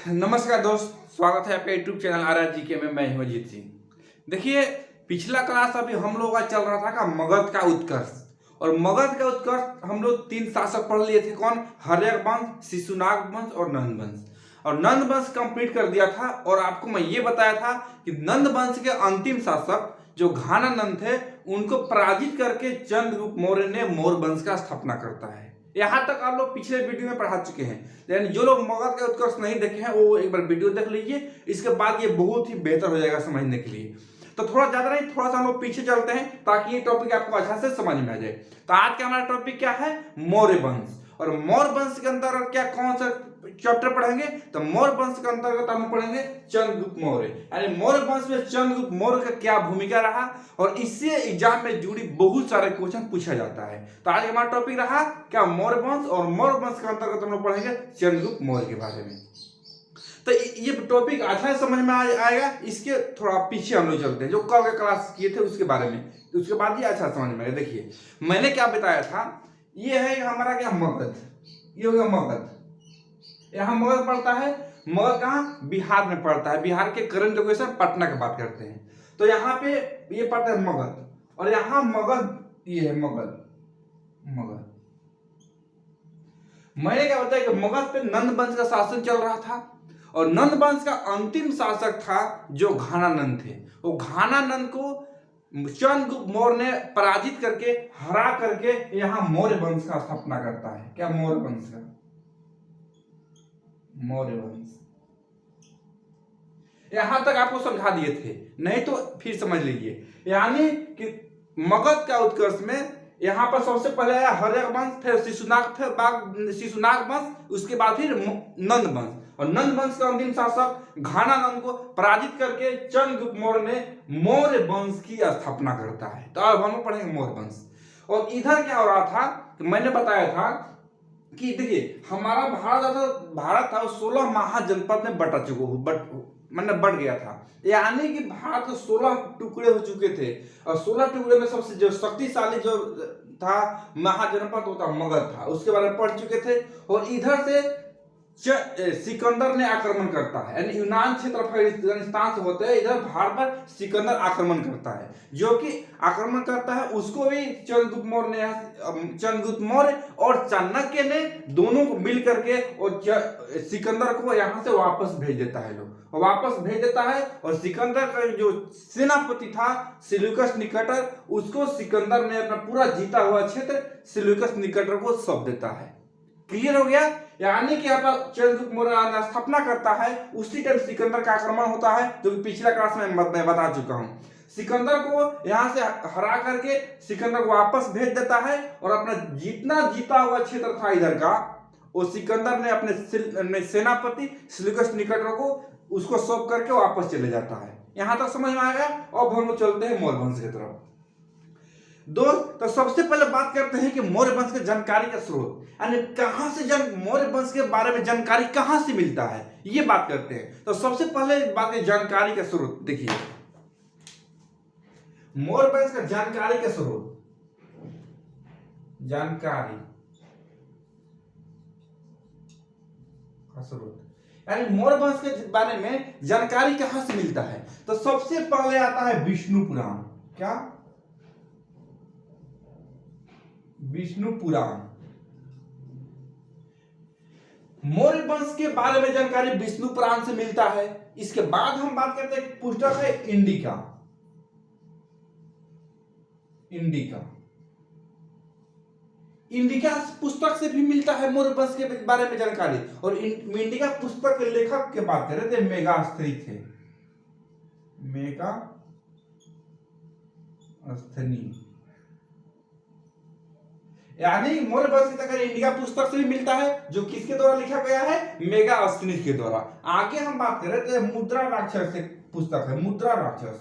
नमस्कार दोस्त, स्वागत है आपका यूट्यूब चैनल RRGK में। मैं हूं अजीत सिंह। देखिए, पिछला क्लास अभी हम लोग का चल रहा था का मगध का उत्कर्ष। और मगध का उत्कर्ष हम लोग 3 शासक पढ़ लिए थे। कौन? हर्यक वंश, शिशुनाग वंश और नंद वंश। और नंद वंश कंप्लीट कर दिया था। और आपको मैं ये बताया था कि नंद वंश के अंतिम शासक जो घानानंद थे, उनको पराजित करके चंद्रगुप्त मौर्य ने मौर्य वंश का स्थापना करता है। यहां तक आप लोग पिछले वीडियो में पढ़ा चुके हैं, लेकिन जो लोग मगध का उत्कर्ष नहीं देखे हैं वो एक बार वीडियो देख लीजिए। इसके बाद ये बहुत ही बेहतर हो जाएगा समझने के लिए। तो थोड़ा ज्यादा नहीं, थोड़ा सा हम लोग पीछे चलते हैं ताकि ये टॉपिक आपको अच्छा से समझ में आ जाए। तो आज का हमारा टॉपिक क्या है? मौर्य वंश। और मौर्य वंश के अंदर क्या कौन सा चैप्टर पढ़ेंगे? तो मौर्य वंश के अंतर्गत हम पढ़ेंगे चंद्रगुप्त मौर्य। यानी मौर्य वंश में चंद्रगुप्त मौर्य का क्या भूमिका रहा, और इससे एग्जाम में जुड़ी बहुत सारे क्वेश्चन पूछा जाता है। तो आज हमारा टॉपिक रहा क्या? मौर्य वंश। और मौर्य वंश के अंतर्गत हम लोग पढ़ेंगे चंद्रगुप्त मौर्य के बारे में। तो ये टॉपिक अच्छा समझ में आएगा। इसके थोड़ा पीछे हम लोग चलते हैं, जो कल के क्लास किए थे उसके बारे में। तो उसके बाद ये अच्छा समझ में आएगा। देखिए, मैंने क्या बताया था, ये है हमारा क्या मगध, ये हो गया मगध। यहाँ मगध पड़ता है। मगध कहाँ? बिहार में पड़ता है। बिहार के करंट लोकेशन पटना की बात करते हैं। तो यहाँ पे ये पड़ता है मगध, और यहाँ मगध, ये है मगध। मगध मैंने क्या बताया कि मगध पे नंद वंश का शासन चल रहा था। और नंद वंश का अंतिम शासक था जो घानानंद थे। वो घानानंद को चंद्रगुप्त मौर्य ने पराजित करके, हरा करके यहाँ मौर्य वंश का स्थापना करता है। क्या? मौर्य वंश का। मौर्य वंश यहां तक आपको समझा दिए थे, नहीं तो फिर समझ लीजिए। यानी कि मगध का उत्कर्ष में यहां पर सबसे पहले आया हर्यक वंश, फिर शिशुनाग वंश, उसके बाद फिर नंद वंश। और नंद वंश का अंतिम शासक घानानंद को पराजित करके चंद्रगुप्त मौर्य ने मौर्य वंश की स्थापना करता है। तो अब हम पढ़ेंगे मौर्य वंश। और इधर क्या हो रहा था कि मैंने बताया था कि देखिए, हमारा भारत था 16 महाजनपद में बढ़ गया था। यानी कि भारत 16 टुकड़े हो चुके थे। और 16 टुकड़े में सबसे जो शक्तिशाली जो था महाजनपद होता मगध था, उसके बारे में पढ़ चुके थे। और इधर से सिकंदर ने आक्रमण करता है। यानी यूनान क्षेत्र अफगानिस्तान से होते हैं, इधर भारत पर सिकंदर आक्रमण करता है। जो कि आक्रमण करता है उसको भी चंद्रगुप्त मौर्य और चाणक्य ने दोनों को मिल करके और सिकंदर को यहां से वापस भेज देता है। लोग वापस भेज देता है। और सिकंदर का जो सेनापति था सिल्यूकस निकेटर, उसको सिकंदर ने अपना पूरा जीता हुआ क्षेत्र सिल्यूकस निकेटर को सौंप देता है। क्लियर हो गया? यानी कि यहाँ पर चंद्रगुप्त मौर्य स्थापना करता है, उसी टाइम सिकंदर का आक्रमण होता है, जो कि पिछला क्लास में मैं बता चुका हूं। सिकंदर को यहां से हरा करके सिकंदर को वापस भेज देता है। और अपना जितना जीता हुआ क्षेत्र था इधर का, वो सिकंदर ने अपने सेनापति सिल्यूकस निकेटर को उसको सौंप करके वापस चले जाता है। यहां तक समझ में आएगा। अब हम लोग चलते हैं मौर्य वंश की तरफ। दोस्त, तो सबसे पहले बात करते हैं कि मौर्य वंश की जानकारी का स्रोत, यानी कहां से मौर्य वंश के बारे में जानकारी कहां से मिलता है, ये बात करते हैं। तो सबसे पहले बात है जानकारी का स्रोत। देखिए, मौर्य वंश का जानकारी का स्रोत, जानकारी का स्रोत, यानी मौर्य वंश के बारे में जानकारी कहां से मिलता है? तो सबसे पहले आता है विष्णु पुराण। क्या? विष्णु पुराण। मौर्य वंश के बारे में जानकारी विष्णु पुराण से मिलता है। इसके बाद हम बात करते हैं, पुस्तक है इंडिका। इंडिका पुस्तक से भी मिलता है मौर्य वंश के बारे में जानकारी। और इंडिका पुस्तक के लेखक की बात करें तो मेगास्थनी थे। मेगास्थनी, यानी मौर्य वंश की इंडिका पुस्तक से भी मिलता है, जो किसके द्वारा लिखा गया है? मेगास्थनीज के द्वारा। आगे हम बात करें तो मुद्रा राक्षस से पुस्तक है। मुद्रा राक्षस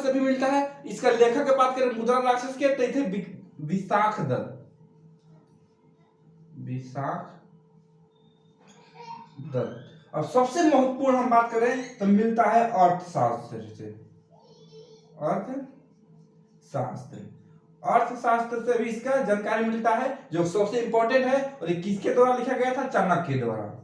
से भी मिलता है। इसका लेखक की बात करें मुद्रा राक्षस के, तो थे विशाख दत्त। और सबसे महत्वपूर्ण हम बात करें तो मिलता है अर्थशास्त्र से। अर्थशास्त्र से भी इसका जानकारी मिलता है, जो सबसे इंपॉर्टेंट है। और ये किसके द्वारा लिखा गया था? चाणक्य के द्वारा।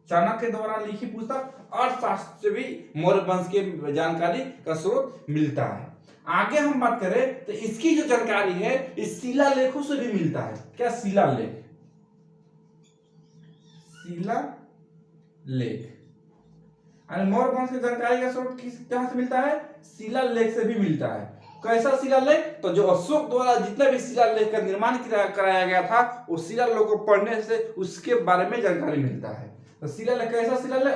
चाणक्य के द्वारा लिखी पुस्तक अर्थशास्त्र से भी मौर्य वंश के जानकारी का स्रोत मिलता है। आगे हम बात करें तो इसकी जो जानकारी है इस शिलालेखों से भी मिलता है। क्या? शिलालेख। शिलालेख मौर्य वंश की जानकारी का स्रोत कहां से मिलता है? शिलालेख से भी मिलता है। कैसा शिलालेख? तो जो अशोक द्वारा जितना भी शिलालेख का निर्माण कराया गया था उस शिलालेख को पढ़ने से उसके बारे में जानकारी मिलता है। तो शिलालेख कैसा शिलालेख?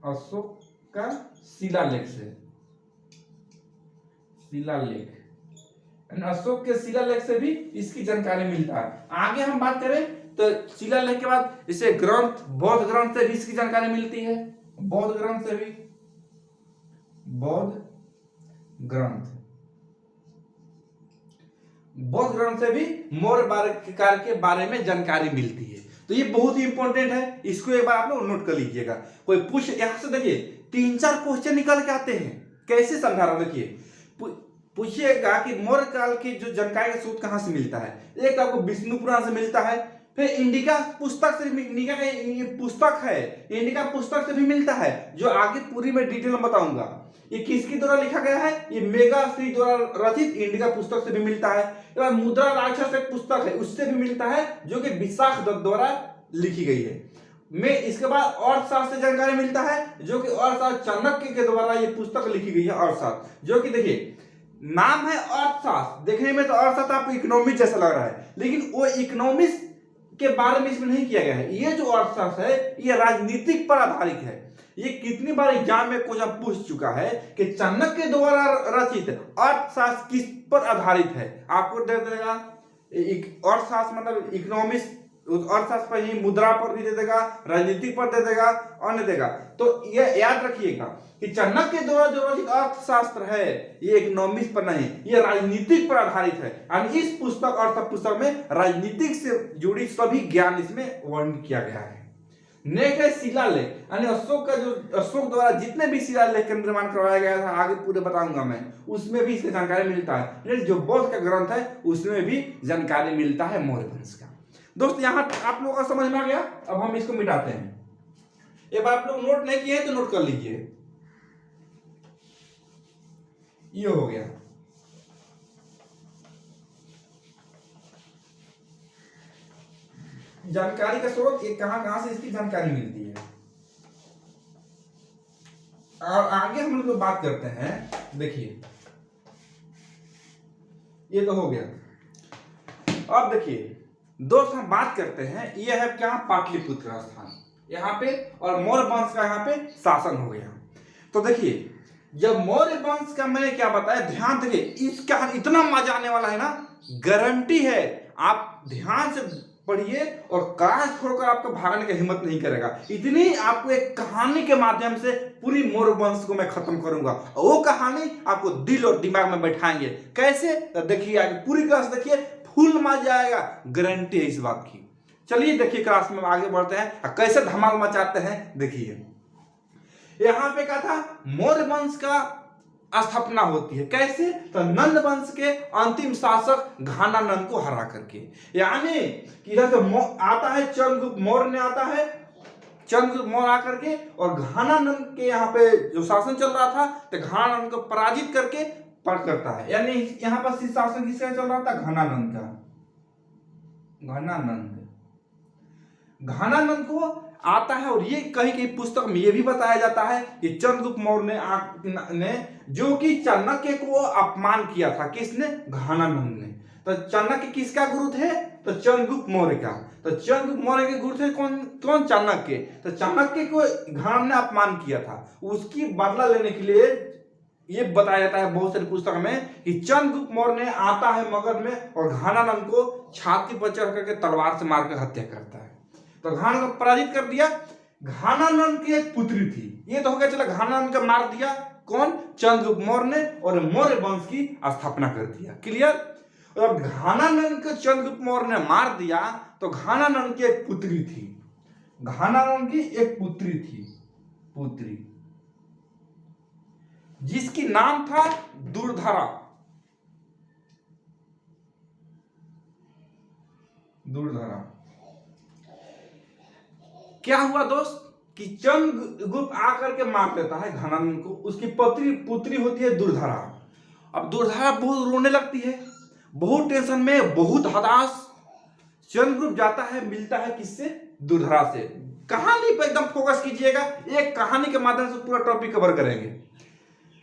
अशोक का शिलालेख से। शिलालेख अशोक के शिलालेख से भी इसकी जानकारी मिलता है। आगे हम बात करें तो शिलालेख के बाद इसे ग्रंथ, बौद्ध ग्रंथ से भी इसकी जानकारी मिलती है। बौद्ध ग्रंथ से भी, बौद्ध ग्रंथ से भी मौर्य काल के बारे में जानकारी मिलती है। तो ये बहुत ही इंपॉर्टेंट है, इसको एक बार आप लोग नोट कर लीजिएगा। कोई पूछ, यहां से देखिए 3-4 क्वेश्चन निकल के आते हैं। कैसे समझा रहा हूं, देखिए पूछिएगा कि मौर्य काल की जो जानकारी का स्रोत कहां से मिलता है। एक आपको विष्णु पुराण से मिलता है, फिर इंडिका पुस्तक से, इंडिका का ये पुस्तक है, इंडिका पुस्तक से भी मिलता है, जो आगे पूरी मैं डिटेल में बताऊंगा। ये किसके द्वारा लिखा गया है? ये मेगाश्री द्वारा रचित इंडिका पुस्तक से भी मिलता है। मुद्रा राक्षस एक पुस्तक है, उससे भी मिलता है, जो कि विशाख दत्त द्वारा लिखी गई है। में इसके बाद अर्थशास्त्र से जानकारी मिलता है, जो कि अर्थशास्त्र चाणक्य के द्वारा ये पुस्तक लिखी गई है। अर्थशास्त्र, जो कि देखिए नाम है अर्थशास्त्र, देखने में तो अर्थशास्त्र आपको इकोनॉमिक्स जैसा लग रहा है, लेकिन वो इकोनॉमिक्स के बारे में इसमें नहीं किया गया है। ये जो अर्थशास्त्र है ये राजनीतिक पर आधारित है। ये कितनी बार एग्जाम में क्वेश्चन पूछ चुका है कि चाणक्य द्वारा रचित अर्थशास्त्र किस पर आधारित है। आपको दे देगा अर्थशास्त्र मतलब इकोनॉमिक्स, अर्थशास्त्र पर ही, मुद्रा पर भी दे देगा, राजनीतिक पर दे देगा, अन्य देगा। तो ये याद रखिएगा कि चाणक्य द्वारा जो रचित अर्थशास्त्र है ये इकोनॉमिक्स पर नहीं, ये राजनीतिक पर आधारित है। और इस पुस्तक, अर्थ पुस्तक में राजनीतिक से जुड़ी सभी ज्ञान इसमें वर्णन किया गया है। नेक्स्ट है शिलालेख, यानी अशोक का जो, अशोक द्वारा जितने भी शिलालेख का निर्माण करवाया गया था, आगे पूरे बताऊंगा मैं, उसमें भी इसकी जानकारी मिलता है। जो बौद्ध का ग्रंथ है उसमें भी जानकारी मिलता है मौर्य वंश का। दोस्त यहां आप लोगों का समझ में आ गया। अब हम इसको मिटाते हैं। एक बार आप लोग नोट नहीं किए तो नोट कर लीजिए। ये हो गया। जानकारी का स्रोत ये कहां से इसकी जानकारी मिलती है। और आगे हम लोग बात करते हैं। देखिए ये तो हो गया। अब देखिए दोस्त हम बात करते हैं, ये है क्या? पाटलिपुत्र स्थान यहाँ पे, और मौर्य वंश का यहाँ पे शासन हो गया। तो देखिए जब मौर्य वंश का मैंने क्या बताया, ध्यान देखिए, इसका इतना मजा आने वाला है ना, गारंटी है। आप ध्यान से पढ़िए और क्लास छोड़कर आपको भागने की हिम्मत नहीं करेगा। इतनी आपको एक कहानी के माध्यम से पूरी मौर्य वंश को मैं खत्म करूंगा, और वो कहानी आपको दिल और दिमाग में बैठाएंगे। कैसे? तो देखिए आगे पूरी क्लास देखिए, फुल मजा आएगा, गारंटी है इस बात की। चलिए देखिए क्लास में आगे बढ़ते हैं, कैसे धमाल मचाते हैं। देखिए यहां पे क्या था, मौर्य वंश का स्थापना होती है। कैसे? तो नंद वंश के अंतिम शासक घानानंद को हरा करके, यानी कि इधर से आता है चंद्रगुप्त मौर्य ने, आता है चंद्रगुप्त मौर्य आकर के, और घानानंद के यहाँ पे जो शासन चल रहा था, तो घानानंद को पराजित करके पर करता है। यानी यहाँ पर शासन किसका चल रहा था? घानानंद का। घानानंद को आता है, और ये कहीं कहीं पुस्तक में ये भी बताया जाता है कि चंद्रगुप्त मौर्य ने जो कि चाणक्य को अपमान किया था। किसने? घानानंद ने। तो चाणक्य किसका गुरु थे? तो चंद्रगुप्त मौर्य का। तो चंद्रगुप्त मौर्य के गुरु थे कौन? चाणक्य। तो चाणक्य को घानानंद ने अपमान किया था, उसकी बदला लेने के लिए ये बताया जाता है बहुत सारी पुस्तक में कि चंद्रगुप्त मौर्य ने आता है मगध में, और घानानंद को छाती पर चढ़ करके तलवार से मारकर हत्या करता है। तो घानानंद को पराजित कर दिया। घानानंद की एक पुत्री थी, ये तो हो गया, चला घानानंद को मार दिया कौन? चंद्रगुप्त मौर्य ने, और मौर्य वंश की स्थापना कर दिया। क्लियर? और घानानंद को चंद्रगुप्त मौर्य ने मार दिया, तो घानानंद की एक पुत्री थी, घानानंद की एक पुत्री थी, जिसकी नाम था दुर्धरा। दुर्धरा क्या हुआ दोस्त कि चंद्रगुप्त आकर के मार देता है घनानंद को। उसकी पुत्री होती है दुर्धरा। अब दुर्धरा बहुत रोने लगती है, बहुत टेंशन में, बहुत हताश। चंद्रगुप्त जाता है, मिलता है किससे? दुर्धरा से। कहानी पर एकदम फोकस कीजिएगा, एक कहानी के माध्यम से पूरा टॉपिक कवर करेंगे।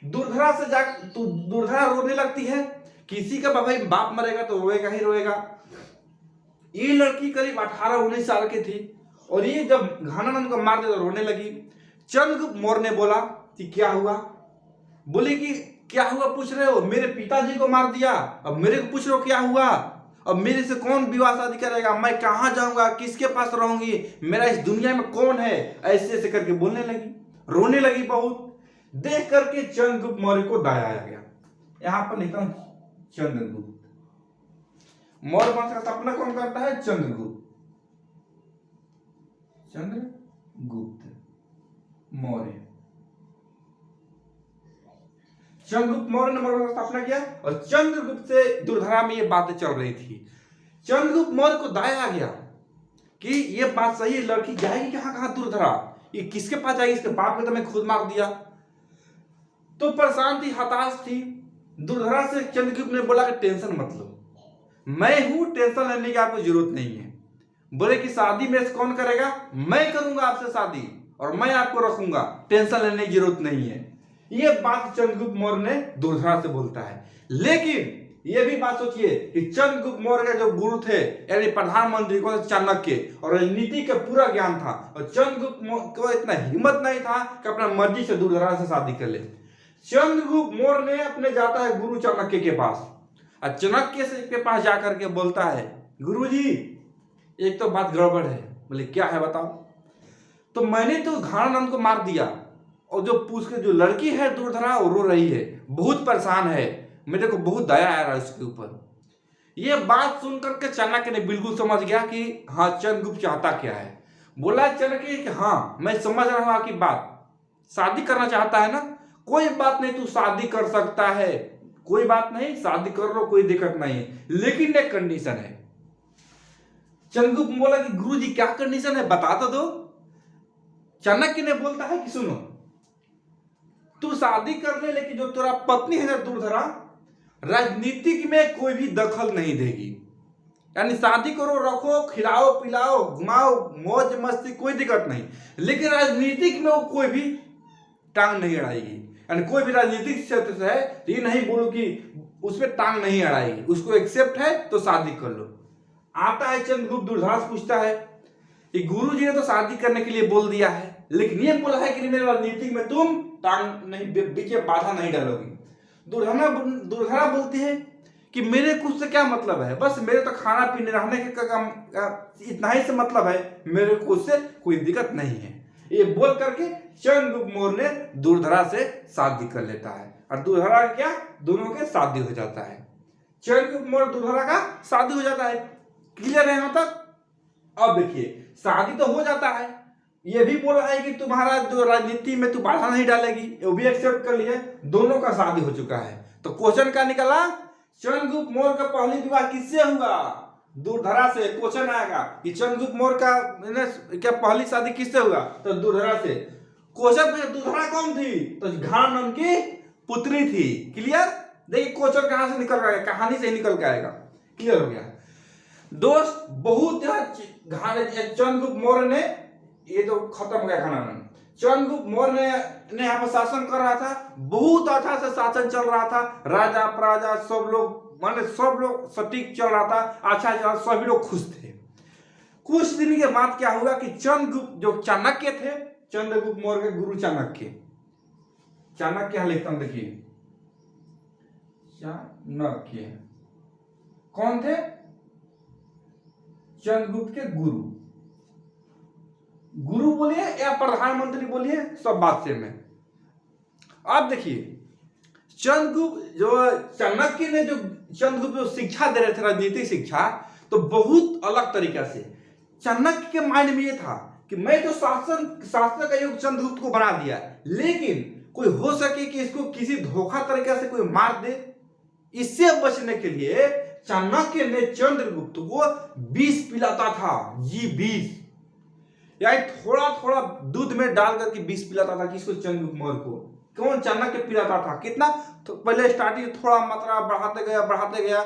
दुर्धरा से जा तो दुर्धरा रोने लगती है। किसी का भाई बाप मरेगा तो रोएगा ही रोएगा। ये लड़की करीब 18-19 साल की थी और ये जब घनानंद को मार दिया तो रोने लगी। चंद्रगुप्त मौर्य ने बोला कि क्या हुआ? बोले कि क्या हुआ पूछ रहे हो? मेरे पिताजी को मार दिया, अब मेरे को पूछ रहे हो क्या हुआ? अब मेरे से कौन विवाह शादी करेगा? मैं कहाँ जाऊंगा? किसके पास रहूंगी? मेरा इस दुनिया में कौन है? ऐसे ऐसे करके बोलने लगी, रोने लगी बहुत। देख करके चंद्रगुप्त मौर्य को दया आ गया। यहां पर लिखता हूं चंद्रगुप्त मौर्य वंश का स्थापना कौन करता है? चंद्रगुप्त। चंद्रगुप्त मौर्य। चंद्रगुप्त मौर्य ने मौर्य का स्थापना किया और चंद्रगुप्त से दुर्धरा में ये बातें चल रही थी। चंद्रगुप्त मौर्य को दया आ गया कि ये बात सही है, लड़की जाएगी कहां कहां दुर्धरा, ये किसके पास जाएगी? इसके बाप ने तो मैं खुद मार दिया। तो परेशान थी, हताश थी। दुर्धरा से चंद्रगुप्त ने बोला कि टेंशन मत लो, मैं हूं, टेंशन लेने की आपको जरूरत नहीं है। बोले कि शादी मेरे से कौन करेगा? मैं करूंगा आपसे शादी और मैं आपको रखूंगा, टेंशन लेने की जरूरत नहीं है। ये बात चंद्रगुप्त मौर्य ने दुर्धरा से बोलता है। लेकिन ये भी बात सोचिए कि चंद्रगुप्त मौर्य के जो गुरु थे यानी प्रधानमंत्री को चाणक्य और राजनीति का पूरा ज्ञान था और चंद्रगुप्त को इतना हिम्मत नहीं था कि अपना मर्जी से दुर्धरा से शादी कर ले। चंद्रगुप्त मौर्य ने अपने जाता है गुरु चाणक्य के पास और चाणक्य के पास जाकर के बोलता है, गुरुजी एक तो बात गड़बड़ है। बोले क्या है बताओ? तो मैंने तो घनानंद को मार दिया और जो पूछ के जो लड़की है दुर्धरा वो रो रही है, बहुत परेशान है, मेरे को बहुत दया आ रहा है उसके ऊपर। ये बात सुनकर के चाणक्य ने बिल्कुल समझ गया कि हाँ चंद्रगुप्त चाहता क्या है। बोला चाणक्य कि हाँ मैं समझ रहा हूं आपकी बात, शादी करना चाहता है ना, कोई बात नहीं, तू शादी कर सकता है, कोई बात नहीं, शादी कर लो, कोई दिक्कत नहीं है, लेकिन एक कंडीशन है। चंद्रगुप्त बोला कि गुरुजी क्या कंडीशन है, बता तो दो। चाणक्य ने बोलता है कि सुनो, तू शादी कर ले, लेकिन जो तेरा पत्नी है ना दुर्धरा, राजनीतिक में कोई भी दखल नहीं देगी। यानी शादी करो, रखो, खिलाओ पिलाओ, घुमाओ, मौज मस्ती, कोई दिक्कत नहीं, लेकिन राजनीतिक में वो कोई भी टांग नहीं अड़ाएगी। यानी कोई भी राजनीतिक क्षेत्र से है तो ये नहीं बोलो कि उसमें टांग नहीं अड़ाएगी, उसको एक्सेप्ट है तो शादी कर लो। आता है चंद्रगुप्त दुर्धरा से पूछता है कि गुरुजी ने तो शादी करने के लिए बोल दिया है, लेकिन ये बोला है कि मेरे राजनीतिक में तुम टांग नहीं, बीच में बाधा नहीं डालोगी। दुर्धरा बोलती है कि मेरे कुछ से क्या मतलब है, बस मेरे तो खाना पीने रहने के काम इतना ही से मतलब है, मेरे को उससे कोई दिक्कत नहीं है। ये बोल करके चंद्रगुप्त मौर्य ने दुर्धरा से शादी कर लेता है और दुर्धरा क्या, दोनों के शादी हो जाता है। चंद्रगुप्त मौर्य दुर्धरा का शादी हो जाता है। क्लियर है यहां तक? अब देखिए शादी तो हो जाता है, ये भी बोला है कि तुम्हारा जो राजनीति में तू बाधा नहीं डालेगी, वो भी एक्सेप्ट कर लिए, दोनों का शादी हो चुका है। तो क्वेश्चन क्या निकला? चंद्रगुप्त मौर्य का पहली विवाह किससे हुआ? दुर्धरा से। क्वेश्चन आएगा कि चंद्रगुप्त मौर्य का क्या पहली शादी किससे हुआ? तो दुर्धरा से। क्वेश्चन पे दुर्धरा कौन थी? तो घनानंद की पुत्री थी। क्लियर? देखिए क्वेश्चन कहां से निकल रहा है, कहानी से निकल के आएगा। क्लियर हो गया दोस्त? बहुत चंद्रगुप्त मौर्य ने, ये तो खत्म हो गया घनानंद। चंद्रगुप्त मौर्य ने यहाँ पर शासन कर रहा था, बहुत अच्छा से शासन चल रहा था, राजा प्रजा सब लोग माने सब लोग सटीक चल रहा था, अच्छा चल, सभी लोग खुश थे। कुछ दिन के बाद क्या हुआ कि चंद्रगुप्त जो चाणक्य थे, चंद्रगुप्त मौर्य के गुरु चाणक्य, चाणक्य यहां लिखता हूं, देखिए चाणक्य कौन थे? चंद्रगुप्त के गुरु। गुरु बोलिए या प्रधानमंत्री बोलिए, सब बात सेम है। अब देखिए चंद्रगुप्त जो चाणक्य ने जो चंद्रगुप्त जो शिक्षा दे रहे थे, राजनीतिक शिक्षा, तो बहुत अलग तरीका से। चाणक्य के माइंड में ये था कि मैं तो शासन का युग चंद्रगुप्त को बना दिया, लेकिन कोई हो सके कि इसको किसी धोखा तरीके से कोई मार दे। इससे बचने के लिए चाणक्य ने चंद्रगुप्त को विष पिलाता था। ये विष यानी थोड़ा थोड़ा दूध में डाल करके विष पिलाता था किसको? चंद्रगुप्त मौर्य को। कौन? चाणक्य पिलाता था। कितना? तो पहले स्टार्टिंग थोड़ा मात्रा बढ़ाते गया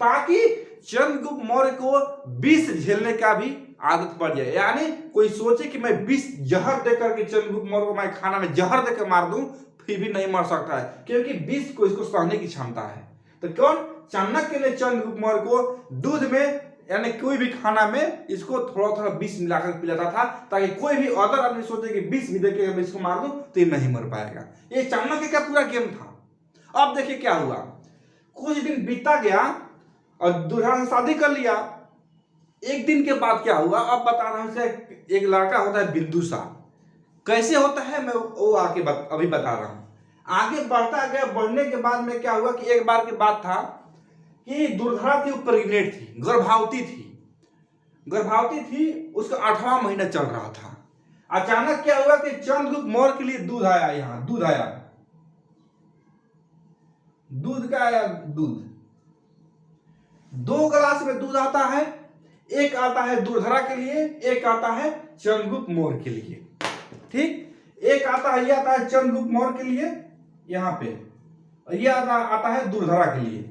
ताकि चंद्रगुप्त मौर्य को विष झेलने का भी आदत पड़ जाए। यानी कोई सोचे कि मैं विष जहर देकर के चंद्रगुप्त मौर्य को मैं खाना में जहर देकर मार दूं फिर भी नहीं मर सकता है, क्योंकि विष को इसको सहने की क्षमता है। तो कौन? चाणक्य ने चंद्रगुप्त मौर्य को दूध में यानी कोई भी खाना में इसको थोड़ा थोड़ा विष मिलाकर पिलाता था ताकि कोई भी अदर आदमी सोचे कि विष भी देके अगर इसको मार दूं तो ये नहीं मर पाएगा। ये चाणक्य का पूरा गेम था। अब देखिए क्या हुआ। कुछ दिन बीता गया और दुर्योधन से शादी कर लिया। एक दिन के बाद क्या हुआ अब बता रहा हूं। एक लड़का होता है बिंदुसार। कैसे होता है मैं वो अभी बता रहा हूं। आगे बढ़ता गया। बढ़ने के बाद में क्या हुआ कि एक बार की बात था कि दुर्धरा थी, वो प्रेग्नेंट थी, गर्भवती थी। उसका 8वां महीना चल रहा था। अचानक क्या हुआ कि चंद्रगुप्त मौर्य के लिए दूध आया। यहाँ दूध आया। दूध का आया दूध। 2 गिलास में दूध आता है। एक आता है दुर्धरा के लिए, एक आता है चंद्रगुप्त मौर्य के लिए। ठीक, एक आता है, ये आता है चंद्रगुप्त मौर्य के लिए यहाँ पे, और ये आता है दुर्धरा के लिए।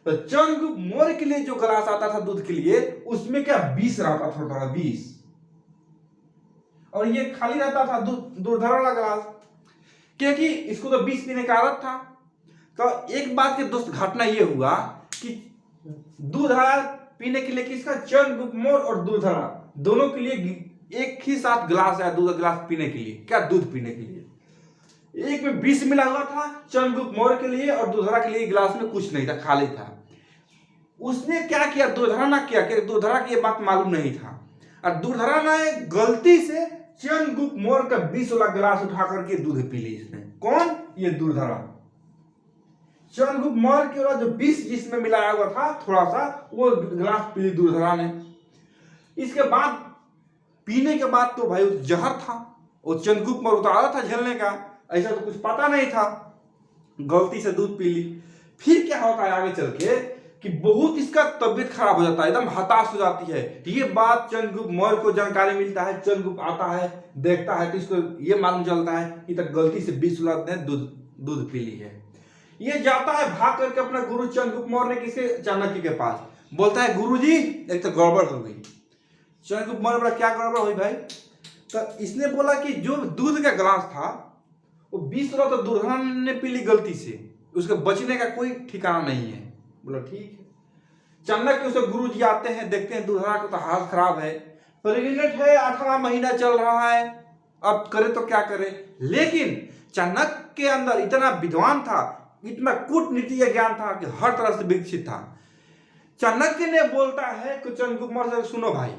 तो चंद्रगुप्त मौर्य के लिए जो गिलास आता था दूध के लिए उसमें क्या विष रहता था, थोड़ा विष, और ये खाली रहता था दुर्धरा वाला गिलास, क्योंकि इसको तो विष पीने का आदत था। तो एक बात के दोस्त घटना ये हुआ कि दूध आया पीने के लिए किसका? चंद्रगुप्त मौर्य और दुर्धरा दोनों के लिए एक ही साथ गिलास आया दूध गिलास पीने के लिए। क्या? दूध पीने के लिए। एक में विष मिला हुआ था चंद्रगुप्त मौर्य के लिए और दुर्धरा के लिए गिलास में कुछ नहीं था, खाली था। उसने क्या किया? दुर्धरा ना किया कि दुर्धरा की ये बात मालूम नहीं था, और दुर्धरा ने गलती से चंद्रगुप्त मौर्य का विष वाला गिलास उठा करके दूध पी ली इसने। कौन? ये दुर्धरा। चंद्रगुप्त मौर्य के वाला जो विष जिसमें मिलाया हुआ था थोड़ा सा, वो गिलास पी ली दुर्धरा ने। इसके बाद पीने के बाद तो भाई जहर था। वो चंद्रगुप्त मौर्य तो आदत था झेलने का, ऐसा तो कुछ पता नहीं था, गलती से दूध पी ली। फिर क्या होता है आगे चल के कि बहुत इसका तबीयत खराब हो जाता है, एकदम हताश हो जाती है। ये बात चंद्रगुप्त मौर्य को जानकारी मिलता है। चंद्रगुप्त आता है, देखता है तो इसको ये मालूम चलता है कि तक गलती से विष ने दूध पी ली है। ये जाता है भाग करके अपना गुरु चंद्रगुप्त मौर्य ने किसके? चाणक्य के पास। बोलता है गुरुजी एक तो गड़बड़ हो गई। चंद्रगुप्त मौर्य बोला क्या गड़बड़ हुई भाई? तो इसने बोला कि जो दूध का गिलास था वो विष तो दुर्धरा ने पी ली गलती से, उसके बचने का कोई ठिकाना नहीं है। बोला ठीक है। चाणक्य उसे गुरु जी आते हैं, देखते हैं दुर्धरा का तो हाल खराब है, प्रेग्नेंट है, 8वां महीना चल रहा है, अब करे तो क्या करे। लेकिन चाणक्य के अंदर इतना विद्वान था, इतना कूटनीति ज्ञान था कि हर तरह से विकसित था। चाणक्य ने बोलता है कि चंद्रगुप्त मौर्य से सुनो भाई,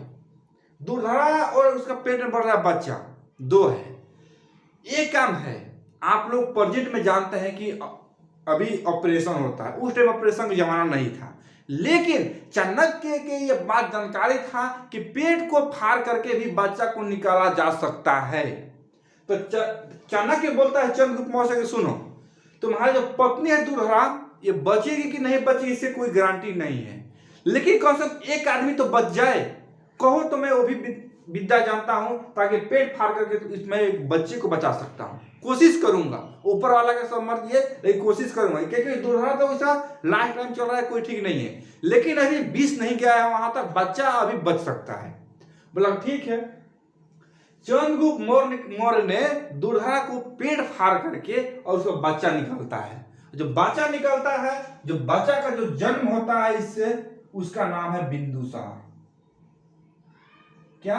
दुर्धरा और उसका पेट में बढ़ रहा बच्चा 2 है। एक काम है, आप लोग प्रेजेंट में जानते हैं कि अभी ऑपरेशन होता है, उस टाइम ऑपरेशन का जमाना नहीं था, लेकिन चाणक्य के ये बात जानकारी था कि पेट को फाड़ करके भी बच्चा को निकाला जा सकता है। तो चाणक्य बोलता है चंद्रगुप्त मौर्य से सुनो, तुम्हारी जो पत्नी है दुर्धरा ये बचेगी कि नहीं बचेगी इससे कोई गारंटी नहीं है, लेकिन कम से कम एक आदमी तो बच जाए। कहो तो मैं वो भी विद्या जानता हूं ताकि पेट फाड़ करके इसमें एक बच्चे को बचा सकता हूं, कोशिश करूंगा। ऊपर वाला का समर्थ ये, लेकिन कोशिश करूंगा, क्योंकि दुर्धरा तो वैसा लास्ट टाइम चल रहा है, कोई ठीक नहीं है, लेकिन अभी विष नहीं गया है वहां तक, बच्चा अभी बच सकता है। बोला ठीक है। चंद्रगुप्त मौर्य ने दुर्धरा को पेट फाड़ करके और उसका बच्चा निकलता है। जो बच्चा निकलता है, जो बच्चा का जो जन्म होता है इससे, उसका नाम है बिंदुसार। क्या?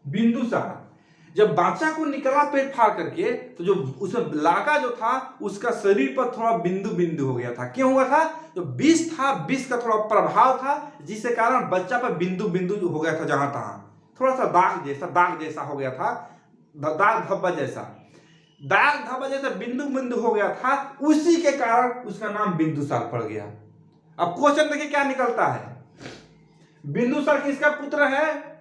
बिंदुसार। जब बच्चा को निकला पेट फाड़ करके तो जो उसमें लड़का जो था उसका शरीर पर थोड़ा बिंदु बिंदु हो गया था। क्यों हुआ था? जो विष था, विष का थोड़ा प्रभाव था, जिसके कारण बच्चा पर बिंदु बिंदु हो गया था, जहां तहां थोड़ा सा दाग जैसा हो गया था, दाग धब्बा जैसा बिंदु बिंदु हो गया था। उसी के कारण उसका नाम बिंदुसार पड़ गया। अब क्वेश्चन देखिए क्या निकलता है। बिंदुसार किसका पुत्र है?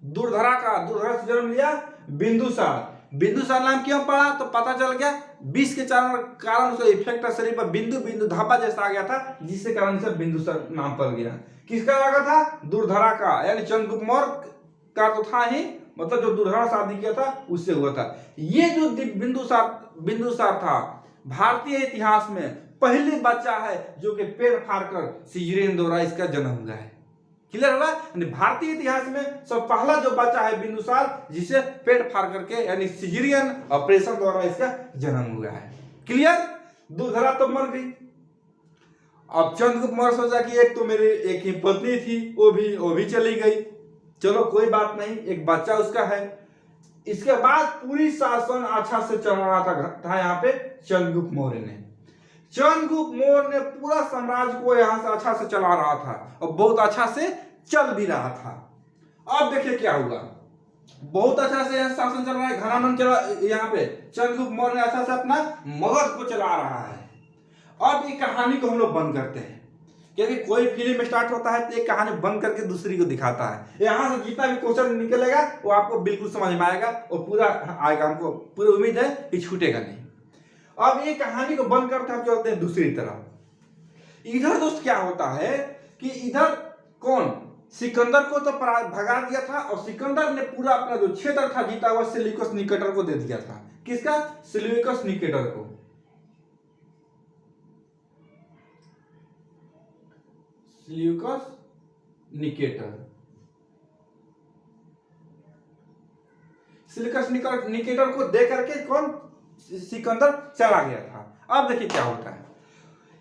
दूरधरा से जन्म लिया बिंदुसार। बिंदुसार नाम क्यों पड़ा, तो पता चल गया विष के कारण उसका इफेक्ट शरीर पर बिंदु बिंदु धापा जैसा आ गया था, जिसके कारण से बिंदुसार नाम पड़ गया। किसका लगा था, दूरधरा का, यानी चंद्रगुप्त मौर्य का तो था ही, मतलब जो दूरधरा शादी किया था उससे हुआ था। ये जो बिंदुसार था, भारतीय इतिहास में पहली बच्चा है जो कि पेड़ फाड़कर सिजेरियन द्वारा इसका जन्म हुआ है। क्लियर होगा, यानी भारतीय इतिहास में सब पहला जो बच्चा है बिंदुसार, जिसे पेट फाड़ करके यानी सिजेरियन ऑपरेशन द्वारा इसका जन्म हुआ है। क्लियर, दूरधरा तो मर गई। अब चंद्रगुप्त मौर्य सोचा कि एक तो मेरी एक ही पत्नी थी, वो भी चली गई, चलो कोई बात नहीं, एक बच्चा उसका है। इसके बाद पूरी शासन अच्छा से चल रहा था यहाँ पे चंद्रगुप्त मौर्य ने। चंद्रगुप्त मौर्य ने पूरा साम्राज्य को यहाँ से अच्छा से चला रहा था और बहुत अच्छा से चल भी रहा था। अब देखिए क्या हुआ, बहुत अच्छा से यहाँ शासन चल रहा है, घनानंद चला, यहाँ पे चंद्रगुप्त मौर्य ने अच्छा से अपना मगध को चला रहा है। अब ये कहानी को हम लोग बंद करते हैं, क्योंकि कोई फिल्म स्टार्ट होता है तो एक कहानी बंद करके दूसरी को दिखाता है। यहाँ से जितना भी क्वेश्चन निकलेगा वो आपको बिल्कुल समझ में आएगा और पूरा आएगा, हमको पूरी उम्मीद है कि छूटेगा नहीं। अब ये कहानी को बंद करते हम चलते हैं दूसरी तरफ। इधर दोस्त क्या होता है कि इधर कौन, सिकंदर को तो भगा दिया था और सिकंदर ने पूरा अपना जो क्षेत्र था जीता हुआ सेल्यूकस निकेटर को दे दिया था। किसका, सेल्यूकस निकेटर को। सेल्यूकस निकेटर को दे करके कौन, सिकंदर चला गया था। अब देखिए क्या होता है,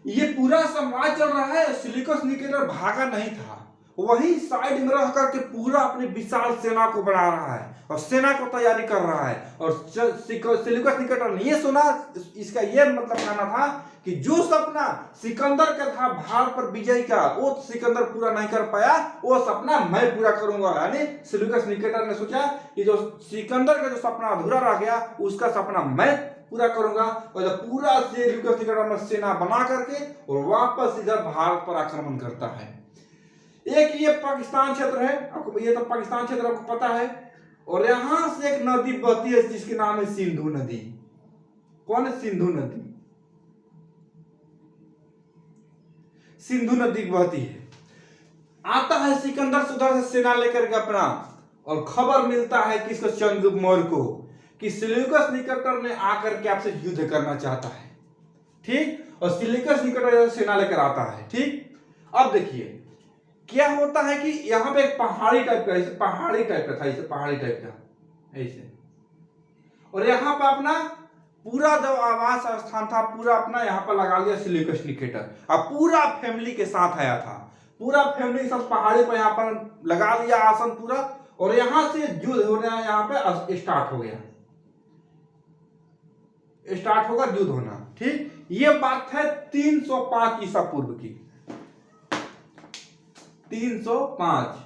ये पूरा साम्राज्य चल रहा है, सेल्यूकस निकेटर भागा नहीं था, वही साइड में रह करके पूरा अपनी विशाल सेना को बना रहा है और सेना को तैयारी कर रहा है। और सेल्यूकस निकेटर ने ये सुना, इसका ये मतलब कहना था कि जो सपना सिकंदर का था भारत पर विजय का, वो सिकंदर पूरा नहीं कर पाया, वो सपना मैं पूरा करूंगा। यानी सेल्यूकस निकेटर ने सोचा कि जो सिकंदर का जो सपना अधूरा रह गया, उसका सपना मैं पूरा करूंगा। और जब पूरा सेल्यूकस निकेटर में सेना बना करके और वापस इधर भारत पर आक्रमण करता है। एक ये पाकिस्तान क्षेत्र है, आपको ये तो पाकिस्तान क्षेत्र आपको पता है, और यहां से एक नदी बहती है जिसके नाम है सिंधु नदी। कौन है, सिंधु नदी। सिंधु नदी बहती है, आता है सिकंदर उधर से सेना लेकर के अपना, और खबर मिलता है किसको, चंद्रगुप्त मौर्य को, कि सेल्यूकस निकेटर ने आकर के आपसे युद्ध करना चाहता है। ठीक, और सेल्यूकस निकेटर सेना लेकर आता है। ठीक, अब देखिए क्या होता है कि यहाँ पे एक पहाड़ी टाइप का था, ऐसे पहाड़ी टाइप का ऐसे, और यहाँ पे अपना पूरा जो आवास स्थान था पूरा अपना यहाँ पर लगा लिया सेल्यूकस निकेटर। अब पूरा फैमिली के साथ आया था, पूरा फैमिली के साथ पहाड़ी पर यहाँ पर लगा लिया आसन पूरा, और यहाँ से युद्ध हो रहा है, यहाँ पे स्टार्ट हो गया, स्टार्ट होगा युद्ध होना। ठीक, ये बात है 305 ईसा पूर्व की, 305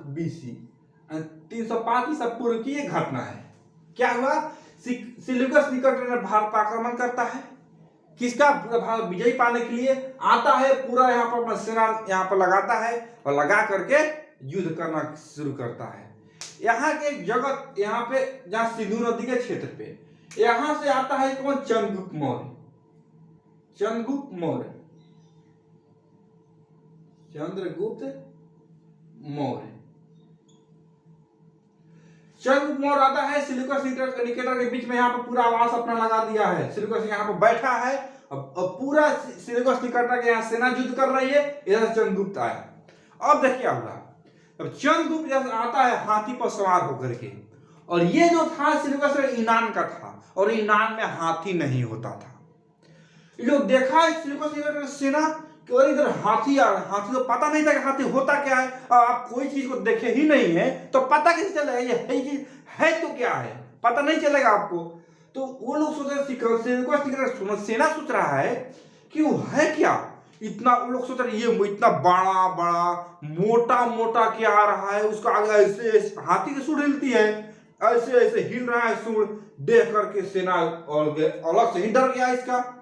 बीसी, 305 ईसा पूर्व की ये घटना है। क्या हुआ, सेल्यूकस निकेटर ने भारत पर आक्रमण करता है, किसका, पूरा भारत विजयी पाने के लिए आता है, पूरा यहाँ पर अपना सेना यहाँ पर लगाता है और लगा करके युद्ध करना शुरू करता है। यहाँ के एक जगह, यहाँ पे जहाँ सिंधु नदी के क्षेत्र पे, यहां से आता है कौन, चंद्रगुप्त मौर्य। चंद्रगुप्त मौर्य आता है, सेल्यूकस निकेटर के बीच में यहाँ पर पूरा आवास अपना लगा दिया है। सेल्यूकस यहाँ पर बैठा है, अब पूरा सेल्यूकस निकेटर के यहाँ सेना युद्ध कर रही है, इधर चंद्रगुप्त आया। अब देखिए क्या हुआ, अब चंद्रगुप्त जब आता है हाथी पर सवार होकर के, और ये जो था सेल्यूकस ईनान का था, और ईनान में हाथी नहीं होता था। जो देखा है सेल्यूकस निकेटर सेना कि इधर हाथी आ रहा है, हाथी तो पता नहीं था कि हाथी होता क्या है, आप कोई चीज को देखे ही नहीं है तो पता कैसे चलेगा ये चीज है तो क्या है, पता नहीं चलेगा आपको। तो वो लोग सोच रहे, सेना सोच रहा है कि वो है क्या, इतना वो लोग सोच रहे ये इतना बड़ा बड़ा मोटा मोटा क्या आ रहा है, उसका आगे ऐसे हाथी की सूंड हिलती है, ऐसे ऐसे हिल रहा है सूंड, देख करके सेना और अलग से ही डर गया इसका।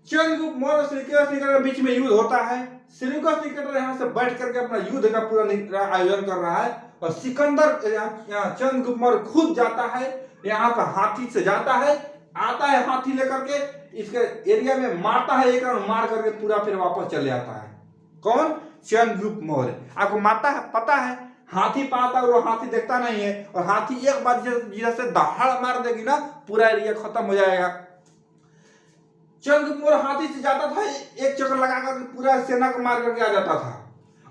चंद्रगुप्त मौर्य के बीच में युद्ध होता है, सेल्यूकस निकेटर यहाँ से बैठ करके अपना युद्ध का पूरा आयोजन कर रहा है, और सिकंदर यहाँ चंद्रगुप्त मौर्य खुद जाता है, यहाँ पर हाथी से जाता है, आता है हाथी लेकर के, इसके एरिया में मारता है, एक राउंड मार करके पूरा फिर वापस चले आता है। कौन? चंद्रगुप्त मौर्य। आपको मारता है, पता है, हाथी पाता है और वो हाथी देखता नहीं है, और हाथी एक बार जैसे दहाड़ मार देगी ना, पूरा एरिया खत्म हो जाएगा। चंद्रगुप्त मौर्य हाथी से जाता था, एक चक्कर लगा कर पूरा सेना को मार करके आ जाता था,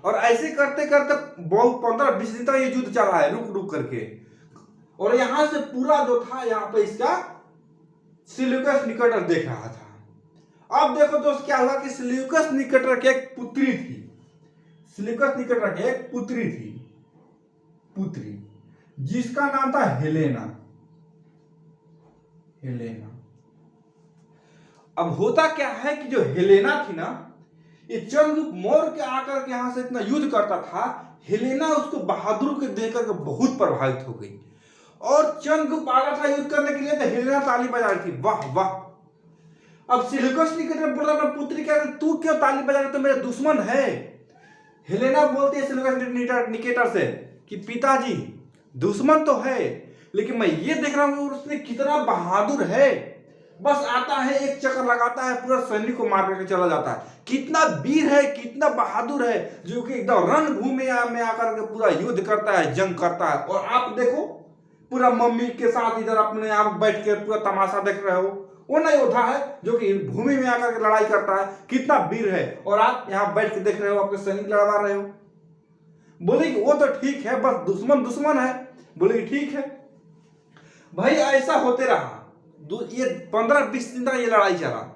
और ऐसे करते करते बहुत 15-20 दिन तक ये युद्ध चला है, रुक रुक करके। और यहां से पूरा जो था यहाँ पे इसका सेल्यूकस निकेटर देख रहा था। अब देखो दोस्त क्या हुआ कि सेल्यूकस निकेटर की एक पुत्री थी, सेल्यूकस निकेटर की एक पुत्री थी, जिसका नाम था हेलेना। अब होता क्या है कि जो हेलेना थी ना, ये चंद्रगुप्त मौर्य के आकर के यहां से इतना युद्ध करता था, हेलेना उसको बहादुर के देख करके बहुत प्रभावित हो गई, और चंद्रगुप्त आ रहा था युद्ध करने के लिए, तो हेलेना ताली बजा रही थी, वाह वाह। अब सेल्यूकस निकेटर बोल रहा, पुत्री कह रही, तू क्यों ताली बजा रही, तो मेरे दुश्मन है। हेलेना बोलती है सेल्यूकस निकेटर से कि पिताजी दुश्मन तो है, लेकिन मैं ये देख रहा हूं उसने कितना बहादुर है, बस आता है, एक चक्कर लगाता है, पूरा सैनिक को मार करके चला जाता है। कितना वीर है, कितना बहादुर है, जो कि एकदम रणभूमि में आकर के पूरा युद्ध करता है, जंग करता है। और आप देखो पूरा मम्मी के साथ इधर अपने आप बैठ के पूरा तमाशा देख रहे हो, वो नहीं योद्धा है जो कि भूमि में आकर के लड़ाई करता है, कितना वीर है, और आप यहाँ बैठ के देख रहे हो, अपने सैनिक लड़वा रहे हो। बोले कि वो तो ठीक है, बस दुश्मन है। बोले कि ठीक है भाई, ऐसा होते रहा, ये 15-20 दिन तक ये लड़ाई चला,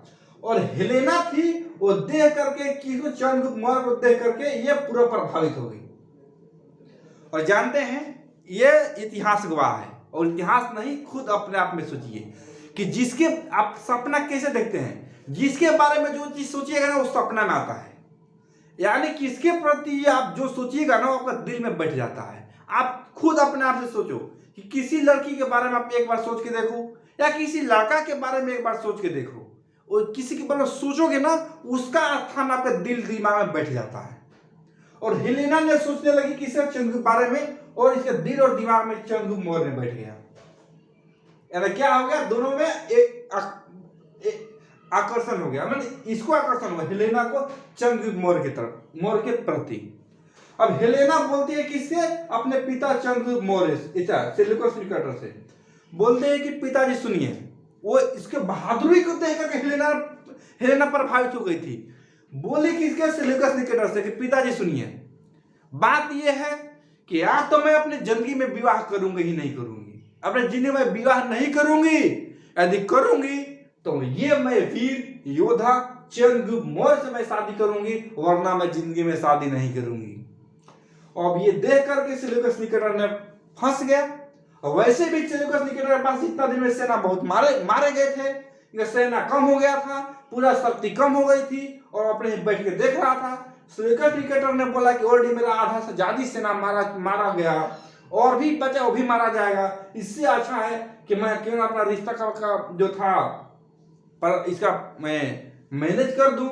और हेलेना थी, वो देख करके किसी चंद्रगुप्त मौर्य को देख करके ये पूरा प्रभावित हो गई। और जानते हैं ये इतिहास गवाह है, और इतिहास नहीं, खुद अपने आप में सोचिए कि जिसके आप सपना कैसे देखते हैं, जिसके बारे में जो चीज सोचिएगा ना, वो सपना में आता है। यानी किसके प्रति आप जो सोचिएगा ना, वो आपका दिल में बैठ जाता है। आप खुद अपने आप से सोचो कि किसी लड़की के बारे में आप एक बार सोच के देखो, या किसी लड़का के बारे में एक बार सोच के देखो, और किसी के बारे में सोचोगे ना, उसका स्थान आपके दिल दिमाग में बैठ जाता है। और हेलेना ने सोचने लगी किसी चंद्रगुप्त के बारे में, और इसके दिल और दिमाग में चंद्रगुप्त मौर्य में बैठ गया। यानी क्या हो गया, दोनों में एक आकर्षण हो गया, मतलब इसको आकर्षण हुआ हेलेना को चंद्रगुप्त मौर्य की तरफ, मौर्य के प्रति। अब हेलेना बोलती है किससे, अपने पिता चंद्रगुप्त मौर्य सेल्यूकस निकेटर से बोलते हैं कि पिताजी सुनिए। वो इसके बहादुरी को देख करके हेलेना प्रभावित हो गई थी। बोली किसके, सेल्यूकस निकेटर से कि पिताजी सुनिए, बात यह है कि या तो मैं अपनी जिंदगी में विवाह करूंगी ही नहीं करूंगी, अपने जिंदगी में विवाह नहीं करूंगी, यदि करूंगी तो ये मैं वीर योद्धा चंद्रगुप्त मौर्य से मैं शादी करूंगी, वरना मैं जिंदगी में शादी नहीं करूंगी। अब ये देख करके सेल्यूकस निकेटर ने फंस गया। और वैसे भी सेल्यूकस निकेटर के पास इतना दिन में सेना बहुत मारे गए थे, सेना कम हो गया था, पूरा शक्ति कम हो गई थी, और अपने बैठ के देख रहा था। सेल्यूकस निकेटर ने बोला कि ऑलरेडी मेरा आधा से ज्यादा सेना मारा गया, और भी बचा वो भी मारा जाएगा, इससे अच्छा है कि मैं क्यों अपना रिश्ता का जो था पर इसका मैं मैनेज कर दूं।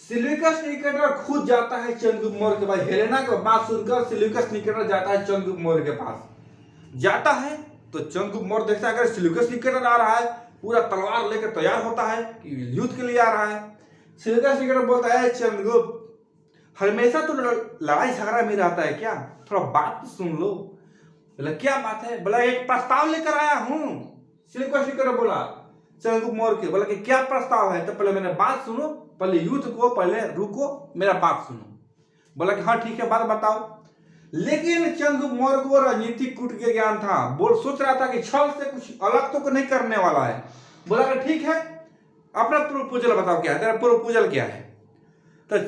सेल्यूकस निकेटर खुद जाता है चंद्रगुप्त मौर्य के पास, हेलेना की बात सुनकर सेल्यूकस निकेटर जाता है चंद्रगुप्त मौर्य के पास। जाता है तो चंद्रगुप्त मौर्य देखता है अगर सेल्यूकस निकेटर आ रहा है, पूरा तलवार लेकर तैयार होता है कि युद्ध के लिए आ रहा है। सेल्यूकस निकेटर बोलता है, चंद्रगुप्त हमेशा तो लड़ाई झगड़ा में रहता है क्या, थोड़ा बात तो सुन लो। बोला क्या बात है, बोला एक प्रस्ताव लेकर आया हूं। सेल्यूकस निकेटर बोला चंद्रगुप्त मौर्य के, बोला कि क्या प्रस्ताव है, तो पहले मैंने बात सुनो, पहले युद्ध को पहले रुको, मेरा बात सुनो। बोला कि हाँ ठीक है, बात बताओ। लेकिन चंद्रगुप्त मौर्य को राजनीतिक कूट के ज्ञान था, सोच रहा था कि छल से कुछ अलग तो नहीं करने वाला है। बोला कि ठीक है, अपना प्रपोजल बताओ, क्या है तेरा प्रपोजल, क्या है। तो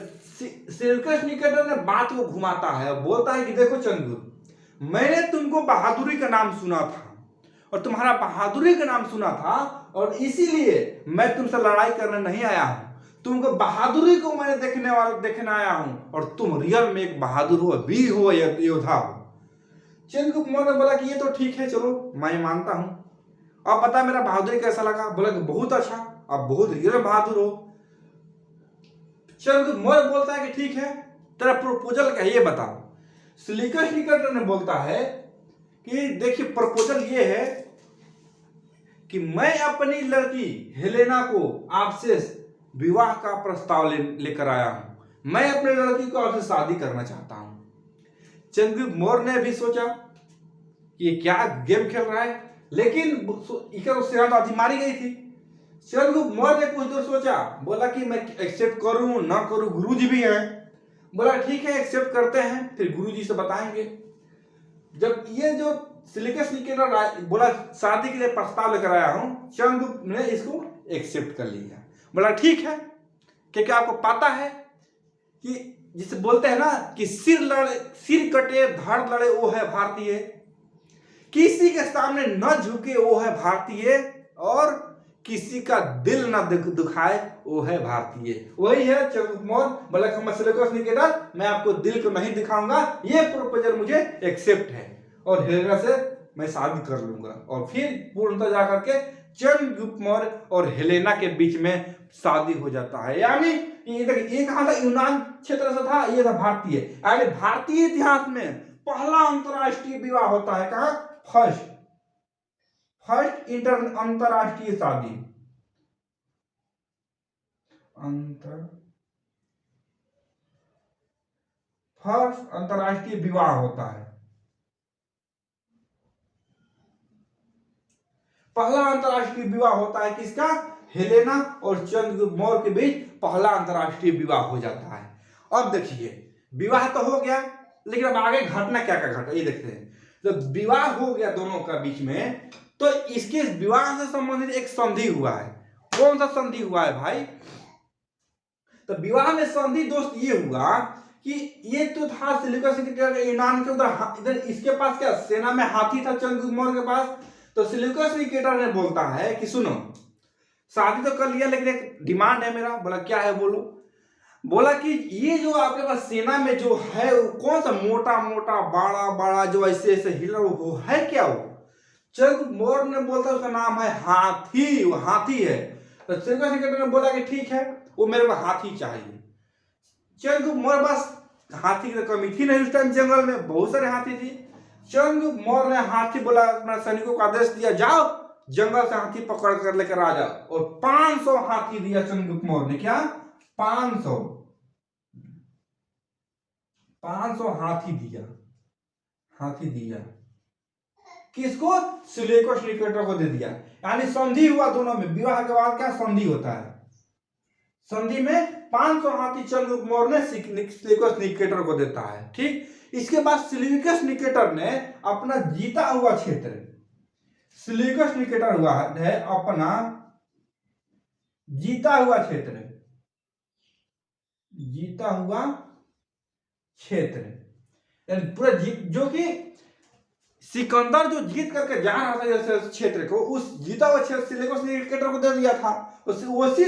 सेल्यूकस निकेटर ने बात को घुमाता है और बोलता है कि देखो चंद्रगुप्त, मैंने तुमको बहादुरी का नाम सुना था, और तुम्हारा बहादुरी का नाम सुना था, और इसीलिए मैं तुमसे लड़ाई करने नहीं आया हूं, तुमको बहादुरी को मैंने देखने आया हूं, और तुम रियल में एक बहादुर हो, वीर हो, योद्धा हो। चंद्रगुप्त मौर्य ने बोला कि ये तो ठीक है, चलो मैं मानता हूं, अब बता मेरा बहादुरी कैसा लगा। बोला कि बहुत अच्छा, आप बहुत रियल बहादुर हो। चंद्रगुप्त मौर्य बोलता है कि ठीक है, तेरा प्रपोजल क्या है ये बताओ। सेल्यूकस निकेटर ने बोलता है कि देखिए प्रपोजल ये है कि मैं अपनी लड़की हेलेना को आपसे विवाह का प्रस्ताव लेकर आया हूं, मैं अपनी लड़की को आपसे शादी करना चाहता हूं। चंद्रगुप्त मौर्य ने भी सोचा कि ये क्या गेम खेल रहा है, लेकिन उससे आधी मारी गई थी। चंद्रगुप्त मौर्य ने कुछ देर सोचा, बोला कि मैं एक्सेप्ट करूं ना करूं, गुरुजी भी है, बोला ठीक है एक्सेप्ट करते हैं, फिर गुरुजी से बताएंगे। जब ये जो सेल्यूकस निकेटर बोला शादी के लिए प्रस्ताव लेकर आया हूं, चंद्रगुप्त ने इसको एक्सेप्ट कर लिया, बोला ठीक है, क्योंकि आपको पता है कि जिसे बोलते हैं ना कि सिर कटे धड़ लड़े वो है भारतीय, किसी के सामने न झुके वो है भारतीय, और किसी का दिल न दुखाए वो है भारतीय। वही है चंद्रगुप्त मौर्य, बोला सेल्यूकस निकेटर मैं आपको दिल को नहीं दिखाऊंगा, ये प्रपोजल मुझे एक्सेप्ट है और हेलेना से मैं शादी कर लूंगा। और फिर पूर्णतः जाकर के चंद्रगुप्त मौर्य और हेलेना के बीच में शादी हो जाता है। यानी ये कहा था यूनान क्षेत्र से था, ये था भारतीय। यानी भारतीय इतिहास में पहला अंतरराष्ट्रीय विवाह होता है, कहा फर्स्ट अंतरराष्ट्रीय शादी, फर्स्ट अंतरराष्ट्रीय विवाह होता है। पहला अंतरराष्ट्रीय विवाह होता है किसका, हेलेना और चंद्रगुप्त मौर्य के बीच पहला अंतरराष्ट्रीय विवाह हो जाता है। अब देखिए विवाह तो हो गया, लेकिन अब आगे घटना क्या क्या घटा ये देखते हैं। जब विवाह हो गया दोनों का बीच में, तो इसके विवाह से संबंधित एक संधि हुआ है। कौन सा संधि हुआ है भाई, तो विवाह में संधि दोस्त ये हुआ कि ये तो था सेल्यूकस निकेटर यूनान के उधर, इधर इसके पास क्या सेना में हाथी था चंद्रगुप्त मौर्य के पास। तो सेल्यूकस निकेटर ने बोलता है कि सुनो शादी तो कर लिया, लेकिन एक डिमांड है मेरा। बोला क्या है बोलो। बोला कि ये जो आपके पास सेना में जो है वो कौन सा मोटा मोटा बड़ा बड़ा जो ऐसे ऐसे हिला वो है क्या वो। चंद्रगुप्त मौर्य ने बोलता उसका नाम है हाथी, वो हाथी है। तो सेल्यूकस निकेटर ने बोला कि ठीक है वो मेरे को हाथी चाहिए। चंद्रगुप्त मौर्य पास हाथी की कमी थी नहीं उस टाइम, जंगल में बहुत सारे हाथी थी। चंद्रगुप्त मौर्य ने हाथी बोला, अपना सैनिकों को आदेश दिया जाओ जंगल से हाथी पकड़ कर लेकर आ जाओ, और 500 हाथी दिया चंद्रगुप्त मौर्य ने। क्या 500 हाथी दिया किसको, सेल्यूकस निकेटर को दे दिया। यानी संधि हुआ दोनों में, विवाह के बाद क्या संधि होता है, संधि में 500 हाथी चंद्रगुप्त मौर्य ने सेल्यूकस निकेटर को देता है। ठीक, इसके बाद सेल्यूकस निकेटर ने अपना जीता हुआ क्षेत्र, सेल्यूकस निकेटर हुआ है अपना जीता हुआ क्षेत्र, पूरा जो कि सिकंदर जो जीत करके जा रहा था जैसे क्षेत्र को, उस जीता हुआ क्षेत्र सेल्यूकस निकेटर को दे दिया था। उसी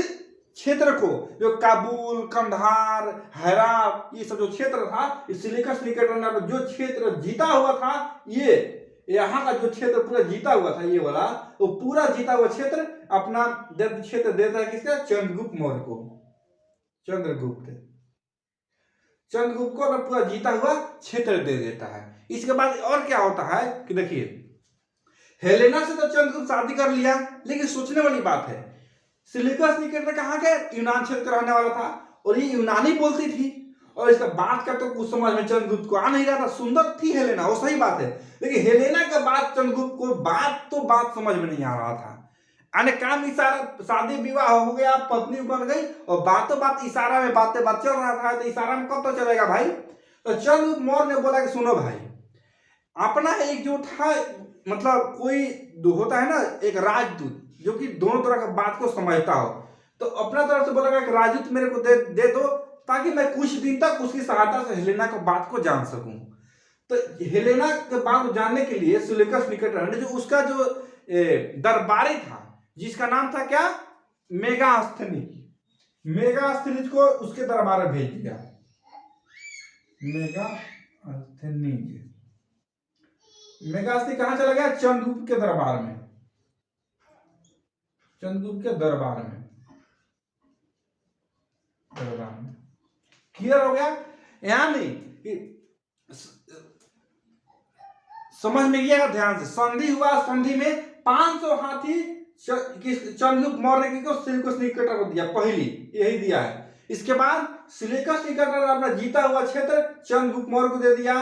क्षेत्र को जो काबुल, कंधार, हेरात ये सब जो क्षेत्र था, सेल्यूकस निकेटर ने जो क्षेत्र जीता हुआ था, ये यहाँ का जो क्षेत्र पूरा जीता हुआ था ये वाला, वो पूरा जीता हुआ क्षेत्र अपना क्षेत्र देता है किसका, चंद्रगुप्त मौर्य को। चंद्रगुप्त को पूरा जीता हुआ क्षेत्र दे देता है। इसके बाद और क्या होता है कि देखिए हेलेना से तो चंद्रगुप्त शादी कर लिया, लेकिन सोचने वाली बात है सेल्यूकस निकेटर कहाँ के, यूनान क्षेत्र का रहने वाला था और ये यूनानी बोलती थी, और इसका बात का तो कुछ समझ में चंद्रगुप्त को आ नहीं रहा था। सुंदर थी हेलेना, वो सही बात है, लेकिन हेलेना के बाद चंद्रगुप्त को बात समझ में नहीं आ रहा था। यानी काम इशारा, शादी विवाह हो गया, पत्नी बन गई, और बात इशारा में बातें चल रहा था, तो इशारा में कब तो चलेगा भाई। तो चंद्रगुप्त मौर्य ने बोला कि सुनो भाई, अपना एक जो था मतलब कोई होता है ना एक राजदूत जो कि दोनों तरह की बात को समझता हो, तो अपना तरफ से बोला कि राजदूत मेरे को दे दो, ताकि मैं कुछ दिन तक उसकी सहायता से हेलेना की बात को जान सकूं। तो हेलेना के बात को जानने के लिए सेल्यूकस निकेटर ने जो उसका जो दरबारी था, जिसका नाम था क्या, मेगास्थनीज को उसके दरबार में भेज दिया। मेगास्थनी कहां चला गया, चंद्रगुप्त के दरबार में, क्लियर हो गया? यानी समझ में गया? ध्यान से, संधि हुआ, संधि में 500 हाथी चंद्रगुप्त मौर्य को सिलिकस निकेटर को दिया, पहली यही दिया है। इसके बाद सिलिकस निकेटर ने अपना जीता हुआ क्षेत्र चंद्रगुप्त मौर्य को दे दिया।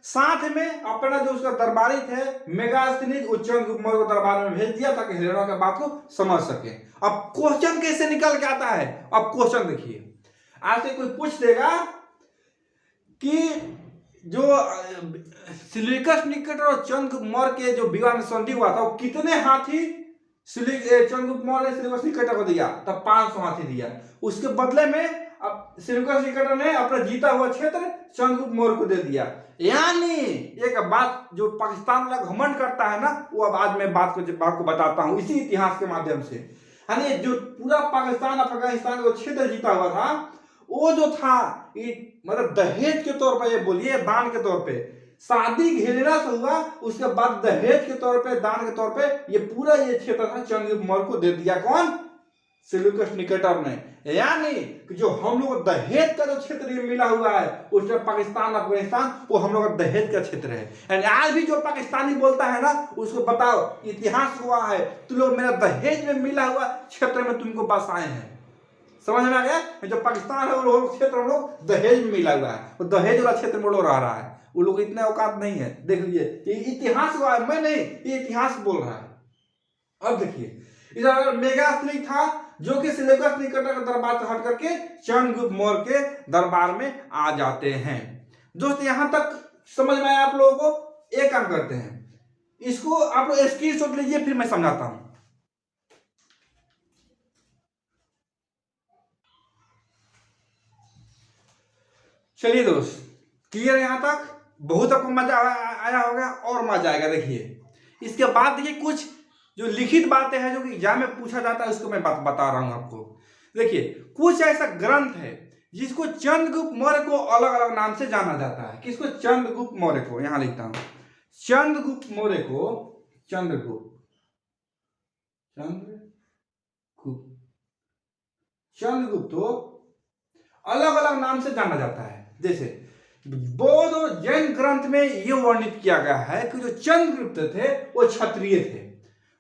साथ में अपना जो उसका दरबारी थे मेगास्थनीज, वो चंद्रगुप्त मौर्य को दरबार में भेज दिया ताकि हिरणों के बात को समझ सके। अब क्वेश्चन कैसे निकल के आता है? अब क्वेश्चन देखिए, आपसे कोई पूछ देगा कि जो सिलिकस निकेटर और चंद्रगुप्त मौर्य के जो विवाह में संधि हुआ था, वो कितने हाथी चंद्रगुप्त मौर्य ने सिलिकस निकेटर को दिया? तब 500 हाथी दिया। उसके बदले में अब सिलिकस निकेटर ने अपना जीता हुआ क्षेत्र चंद्रगुप्त मौर्य को दे दिया। यानी एक बात जो पाकिस्तान वाला घमंड करता है ना, वो अब आज मैं बात को बताता हूं इसी इतिहास के माध्यम से। यानी जो पूरा पाकिस्तान अफगानिस्तान को क्षेत्र जीता हुआ था, वो जो था मतलब दहेज के तौर पर, ये बोलिए दान के तौर पे, शादी घेरना से हुआ, उसके बाद दहेज के तौर पे, दान के तौर पे ये पूरा ये क्षेत्र था चंद्रगुप्त मौर्य को दे दिया। कौन? सिलिकस निकेटर ने। यानी कि जो हम लोग दहेज का जो क्षेत्र ये मिला हुआ है, उसमें पाकिस्तान अफगानिस्तान, वो हम लोग का दहेज का क्षेत्र है। यानी आज भी जो पाकिस्तानी बोलता है ना, उसको बताओ इतिहास हुआ है, तुम लोग मेरा दहेज में मिला हुआ क्षेत्र में तुमको बसाए हैं। समझ में आ गया? जो पाकिस्तान है वो क्षेत्र हम लोग दहेज में मिला हुआ है, वो दहेज वाला क्षेत्र में लोग रह रहा है। वो लोग इतने औकात नहीं है। देख लीजिए, ये इतिहास हुआ है, मैं नहीं, ये इतिहास बोल रहा है। अब देखिए, इधर मेगास्थनी था जो कि सिलिकस निकेटर के दरबार से हट करके चंद्रगुप्त मौर्य के दरबार में आ जाते हैं। दोस्त यहां तक समझ में आया आप लोगों को? एक काम करते हैं, इसको आप लोग स्क्रीनशॉट लीजिए, फिर मैं समझाता हूं। चलिए दोस्त, क्लियर यहां तक? बहुत आपको मजा आया होगा और मजा आएगा। देखिए, इसके बाद देखिए कुछ जो लिखित बातें हैं जो कि एग्जाम में पूछा जाता है, उसको मैं बता रहा हूं आपको। देखिए, कुछ ऐसा ग्रंथ है जिसको चंद्रगुप्त मौर्य को अलग अलग नाम से जाना जाता है। किसको? चंद्रगुप्त मौर्य को। यहां लिखता हूं, चंद्रगुप्त मौर्य को चंद्रगुप्त को अलग अलग नाम से जाना जाता है। जैसे बौद्ध और जैन ग्रंथ में यह वर्णित किया गया है कि जो चंद्रगुप्त थे वो क्षत्रिय थे।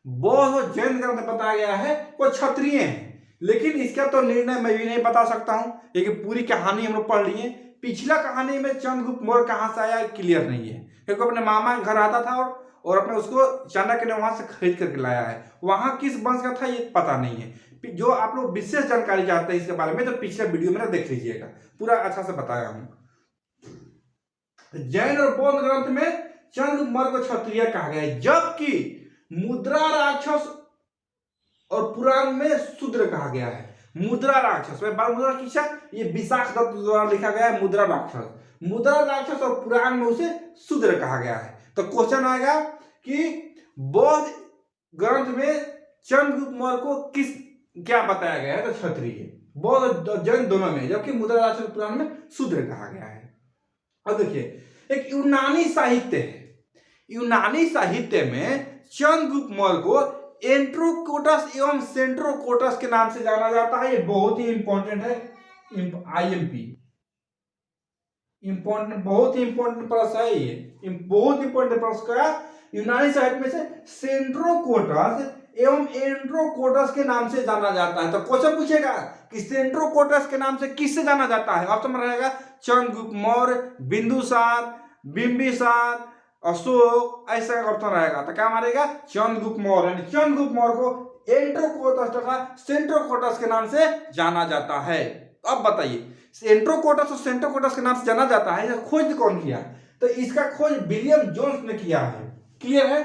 बौद्ध और जैन ग्रंथ में बताया गया है वो क्षत्रिय हैं। लेकिन इसका तो निर्णय मैं भी नहीं बता सकता हूं, लेकिन पूरी कहानी हम लोग पढ़ लिए। पिछला कहानी में चंद्रगुप्त मौर्य कहां से आया क्लियर नहीं है, क्योंकि अपने मामा के घर आता था और अपने उसको चाणक्य ने वहां से खरीद करके लाया है। वहां किस वंश का था ये पता नहीं है। जो आप लोग विशेष जानकारी चाहते हैं इसके बारे में, तो पिछले वीडियो में देख लीजिएगा, पूरा अच्छा से बताया हूं। जैन और बौद्ध ग्रंथ में चंद्रगुप्त मौर्य को क्षत्रिय कहा गया है, जबकि मुद्रा राक्षस और पुराण में शूद्र कहा गया है। मुद्रा राक्षस, मुद्रा किसा, ये विशाख दत्त द्वारा लिखा गया है मुद्रा राक्षस। मुद्रा राक्षस और पुराण में उसे शूद्र कहा गया है। तो क्वेश्चन आएगा कि बौद्ध ग्रंथ में चंद्रगुप्त मौर्य को क्या बताया गया है? तो क्षत्रिय। बौद्ध और जैन दोनों में, जबकि मुद्रा राक्षस पुराण में शूद्र कहा गया है। अब देखिए, एक यूनानी साहित्य है। यूनानी साहित्य में चंद्रगुप्त मौर्य को एंट्रोकोटस एवं सेंट्रोकोटस के नाम से जाना जाता है। ये बहुत ही इंपॉर्टेंट है, आईएमपी इंपॉर्टेंट, बहुत ही इंपॉर्टेंट प्रश्न है ये, बहुत इंपॉर्टेंट प्रश्न का। यूनानी साहित्य में से सेंट्रोकोटस एवं एंट्रोकोटस के नाम से जाना जाता है। तो क्वेश्चन पूछेगा कि सेंट्रोकोटस के नाम से किससे जाना जाता है? ऑप्शन में रहेगा चंद्रगुप्त मौर्य, बिंदुसार, बिंबिसार, अशोक, ऐसा ऑप्शन रहेगा। तो क्या मारेगा? चंद्रगुप्त मौर्य। चंद्रगुप्त मौर्य को एंट्रोकोटस तथा सेंट्रोकोटस के नाम से जाना जाता है। अब बताइए, एंट्रोकोटस और सेंट्रोकोटस के नाम से जाना जाता है, खोज कौन किया? तो इसका खोज विलियम जोन्स ने किया है। क्लियर है?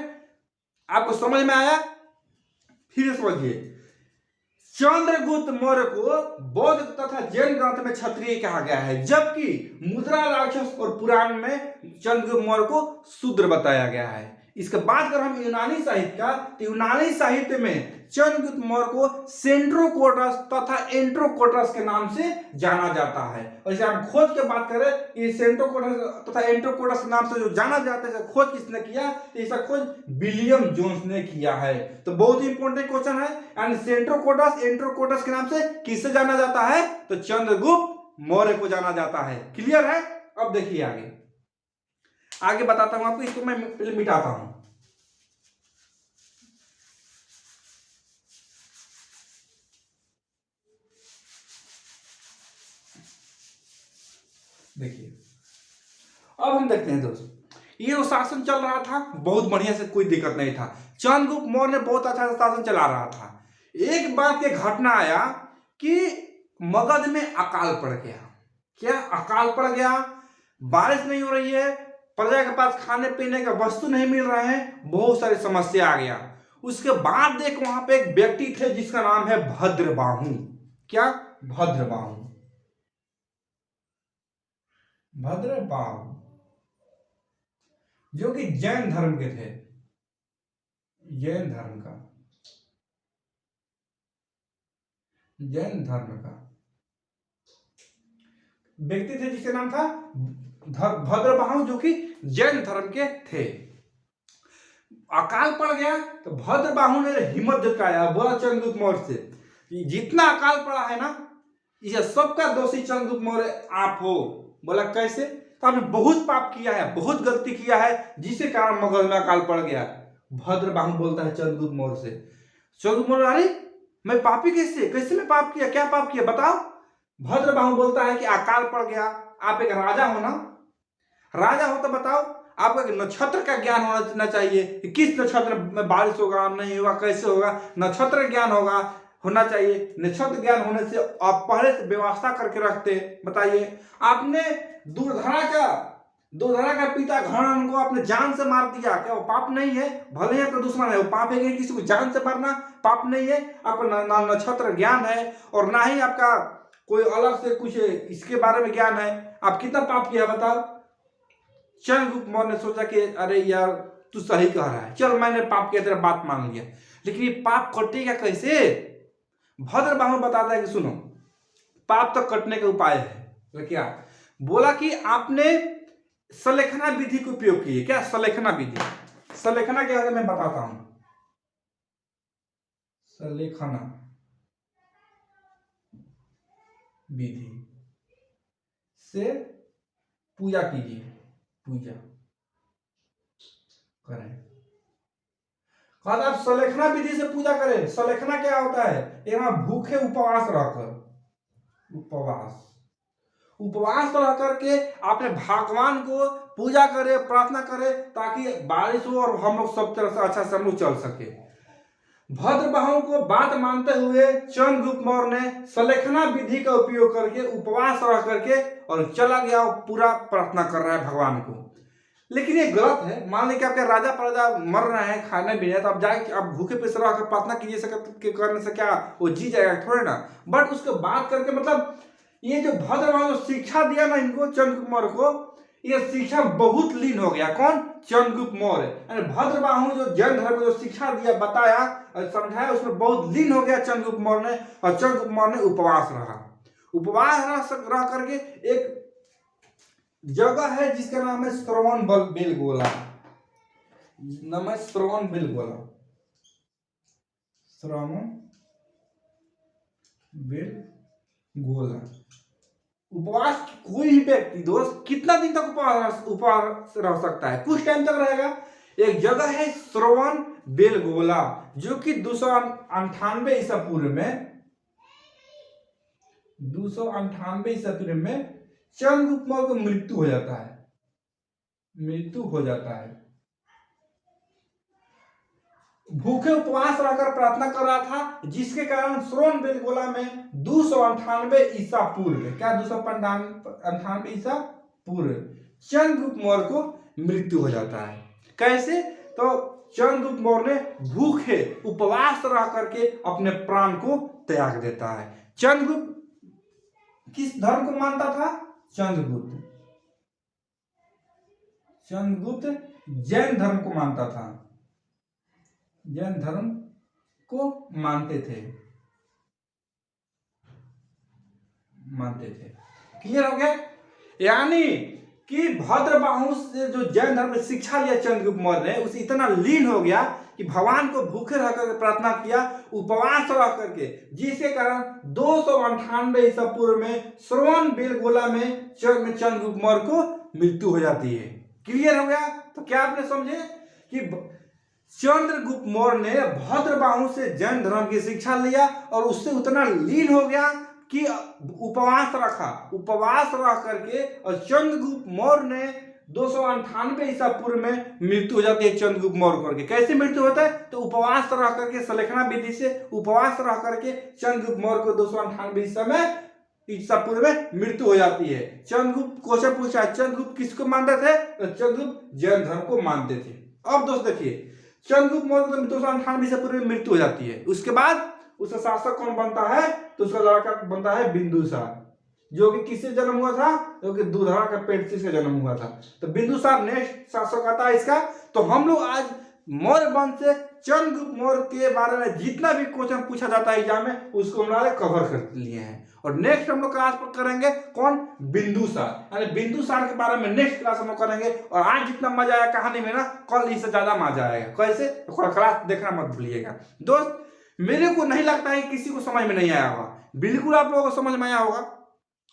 आपको समझ में आया? फिर समझिए, चंद्रगुप्त मौर्य को बौद्ध तथा जैन ग्रंथ में क्षत्रिय कहा गया है, जबकि मुद्रा राक्षस और पुराण में चंद्रगुप्त मौर्य को शूद्र बताया गया है। इसके बाद अगर हम यूनानी साहित्य का, तो यूनानी साहित्य में चंद्रगुप्त मौर्य को सेंट्रोकोटस तथा एंट्रोकोटस के नाम से जाना जाता है। और इसे हम खोज की बात करें, ये सेंट्रोकोटस तथा एंट्रोकोटस के नाम से जो जाना जाता है, खोज किसने किया? तो इसका खोज विलियम जोन्स ने किया है। तो बहुत ही इंपॉर्टेंट क्वेश्चन है। यानी सेंट्रोकोटस एंट्रोकोटस के नाम से किससे जाना जाता है? तो चंद्रगुप्त मौर्य को जाना जाता है। क्लियर है? अब देखिए आगे आगे बताता हूं आपको, इसको मैं पहले मिटाता हूं। देखिए अब हम देखते हैं दोस्त, ये जो शासन चल रहा था बहुत बढ़िया से, कोई दिक्कत नहीं था। चंद्रगुप्त मौर्य ने बहुत अच्छा से शासन चला रहा था। एक बार के घटना आया कि मगध में अकाल पड़ गया। क्या अकाल पड़ गया? बारिश नहीं हो रही है, प्रजा के पास खाने पीने का वस्तु नहीं मिल रहे हैं, बहुत सारी समस्या आ गया। उसके बाद देख वहां पे एक व्यक्ति थे जिसका नाम है भद्रबाहु। क्या? भद्रबाहु। भद्रबाहु जो कि जैन धर्म के थे, जैन धर्म का, जैन धर्म का व्यक्ति थे जिसका नाम था भद्रबाहु, जो कि जैन धर्म के थे। अकाल पड़ गया तो भद्रबाहु ने हिम्मत जुटाया, बोला चंद्रगुप्त मौर्य से जितना अकाल पड़ा है ना, यह सबका दोषी चंद्रगुप्त मौर्य आप हो। बोला कैसे? तो आपने बहुत पाप किया है, बहुत गलती किया है, जिसके कारण मगध में अकाल पड़ गया। भद्रबाहु बोलता है चंद्रगुप्त मौर्य से, चंद्रगुप्त मौर्य अरे मैं पापी कैसे? कैसे मैं पाप किया? क्या पाप किया बताओ? भद्रबाहु बोलता है कि अकाल पड़ गया, आप एक राजा हो ना, राजा हो तो बताओ, आपको एक नक्षत्र का ज्ञान होना चाहिए कि किस नक्षत्र में बारिश होगा नहीं होगा, कैसे होगा, नक्षत्र ज्ञान होना चाहिए। नक्षत्र ज्ञान होने से आप पहले से व्यवस्था करके रखते। बताइए, आपने दुर्धरा का पिता घृणा को आपने जान से मार दिया, क्या वो पाप नहीं है? भले ही आपका दुश्मन है, वो पाप है कि किसी को जान से मारना पाप नहीं है? आपका ना नक्षत्र ज्ञान है और ना ही आपका कोई अलग से कुछ इसके बारे में ज्ञान है, आप कितना पाप किया बताओ? चंद्रगुप्त मौर्य ने सोचा कि अरे यार तू सही कह रहा है, चल मैंने पाप किया, तेरा बात मान लिया, लेकिन ये पाप कटेगा कैसे? भद्रबाहु बताता है कि सुनो, पाप तो कटने का उपाय है। तो क्या बोला कि आपने सलेखना विधि का उपयोग किए। क्या सलेखना विधि? सलेखना क्या है मैं बताता हूं। सलेखना विधि से पूजा कीजिए, पूजा करें। कहा आप सलेखना विधि से पूजा करें। सलेखना क्या होता है? एक भूखे उपवास रहकर, उपवास रह करके आपने भगवान को पूजा करे, प्रार्थना करे, ताकि बारिश हो और हम लोग सब तरह से अच्छा से हम लोग चल सके। भद्रबाहु को बात मानते हुए चंद्रगुप्त मौर्य ने सलेखना विधि का उपयोग करके उपवास रह करके और चला गया, पूरा प्रार्थना कर रहा है भगवान को। लेकिन ये गलत है। मान लीजिए आपके राजा प्रजा मर रहे हैं, खाने भी है, तो आप जाए आप भूखे पेश रह कर प्रार्थना कीजिए, करने से क्या वो जी जाएगा थोड़े ना। बट उसके बात करके मतलब ये जो भद्रबाहु शिक्षा दिया ना इनको, चंद्रगुप्त मौर्य को, ये शिक्षा बहुत लीन हो गया। कौन? चंद्रगुप्त मौर्य। भद्रबाहु जो जैन धर्म जो शिक्षा दिया, बताया और समझाया, उसमें बहुत लीन हो गया चंद्रगुप्त मौर्य ने। और चंद्रगुप्त मौर्य ने उपवास रहा, रह करके एक जगह है जिसका नाम है श्रवण बेलगोला, नाम है श्रवण बेलगोला, श्रवण बेलगोला। उपवास कोई भी व्यक्ति दोस्त कितना दिन तक उपवास रह सकता है? कुछ टाइम तक रहेगा। एक जगह है श्रवण बेलगोला, जो कि 298 ईसा पूर्व में, 298 ईसा पूर्व में चंद्रगुप्त मौर्य को मृत्यु हो जाता है, मृत्यु हो जाता है। भूखे उपवास रहकर प्रार्थना कर रहा था, जिसके कारण श्रवण बेलगोला में 298 ईसा पूर्व, क्या 298 ईसा पूर्व चंद्रगुप्त मौर्य को मृत्यु हो जाता है। कैसे? तो चंद्रगुप्त मौर्य ने भूखे उपवास रह करके अपने प्राण को त्याग देता है। चंद्रगुप्त किस धर्म को मानता था? चंद्रगुप्त जैन धर्म को मानता था, जैन धर्म को मानते थे। क्लियर हो गया? यानी कि भद्रबाहु से जो जैन धर्म में शिक्षा लिया चंद्रगुप्त मौर्य ने, उसे इतना लीन हो गया कि भगवान को भूखे रह करके प्रार्थना किया, उपवास रह करके, जिसके कारण 298 ईसा पूर्व में श्रवण बेलगोला में चंद्रगुप्त मौर्य को मृत्यु हो जाती है। क्लियर हो गया? तो क्या आपने समझे कि चंद्रगुप्त मौर्य ने भद्रबाहु से जैन धर्म की शिक्षा लिया और उससे उतना लीन हो गया कि उपवास रखा, उपवास रह करके, और चंद्रगुप्त मौर्य ने 298 ईसा पूर्व में मृत्यु हो जाती है चंद्रगुप्त मौर्य करके। कैसे मृत्यु होता है? तो उपवास रह करके, सलेखना विधि से उपवास रह करके चंद्रगुप्त मौर्य को 298 ईसा पूर्व में मृत्यु हो जाती है। चंद्रगुप्त क्वेश्चन पूछा, चंद्रगुप्त किसको मानते थे? तो चंद्रगुप्त जैन धर्म को मानते थे। अब दोस्त देखिए, चंद्रगुप्त मौर्य को 298 ईसा पूर्व में मृत्यु हो जाती है। उसके बाद उसका शासक कौन बनता है? तो उसका लड़का बनता है बिंदुसार, जो कि किससे जन्म हुआ था? जो कि दूधरा का पेट से इसका जन्म हुआ था। तो बिंदुसार नेक्स्ट शासक आता है इसका। तो हम लोग आज मौर्य वंश से चंद्रगुप्त मौर्य के बारे में जितना भी क्वेश्चन पूछा जाता है एग्जाम में, उसको हम लोग कवर कर लिए हैं। और नेक्स्ट हम लोग क्लास पर करेंगे कौन? बिंदुसार, यानी बिंदुसार के बारे में नेक्स्ट क्लास हम लोग करेंगे। और आज जितना मजा आया कहानी में ना, कल इससे ज्यादा मजा आएगा। कैसे? तो क्लास देखना मत भूलिएगा दोस्त। मेरे को नहीं लगता है किसी को समझ में नहीं आया होगा, बिल्कुल आप लोगों को समझ में आया होगा।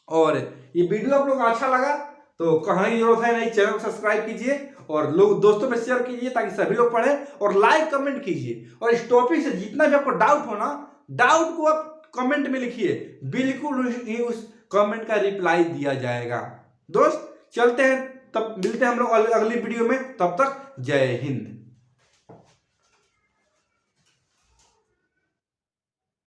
और ये वीडियो आप लोगों को अच्छा लगा तो कहने की जरूरत है नहीं, चैनल को सब्सक्राइब कीजिए और लोग दोस्तों में शेयर कीजिए ताकि सभी लोग पढ़ें, और लाइक कमेंट कीजिए। और इस टॉपिक से जितना भी आपको डाउट हो ना, डाउट को आप कमेंट में लिखिए, बिल्कुल ही उस कमेंट का रिप्लाई दिया जाएगा। दोस्त चलते हैं, तब मिलते हैं हम लोग अगली वीडियो में। तब तक जय हिंद।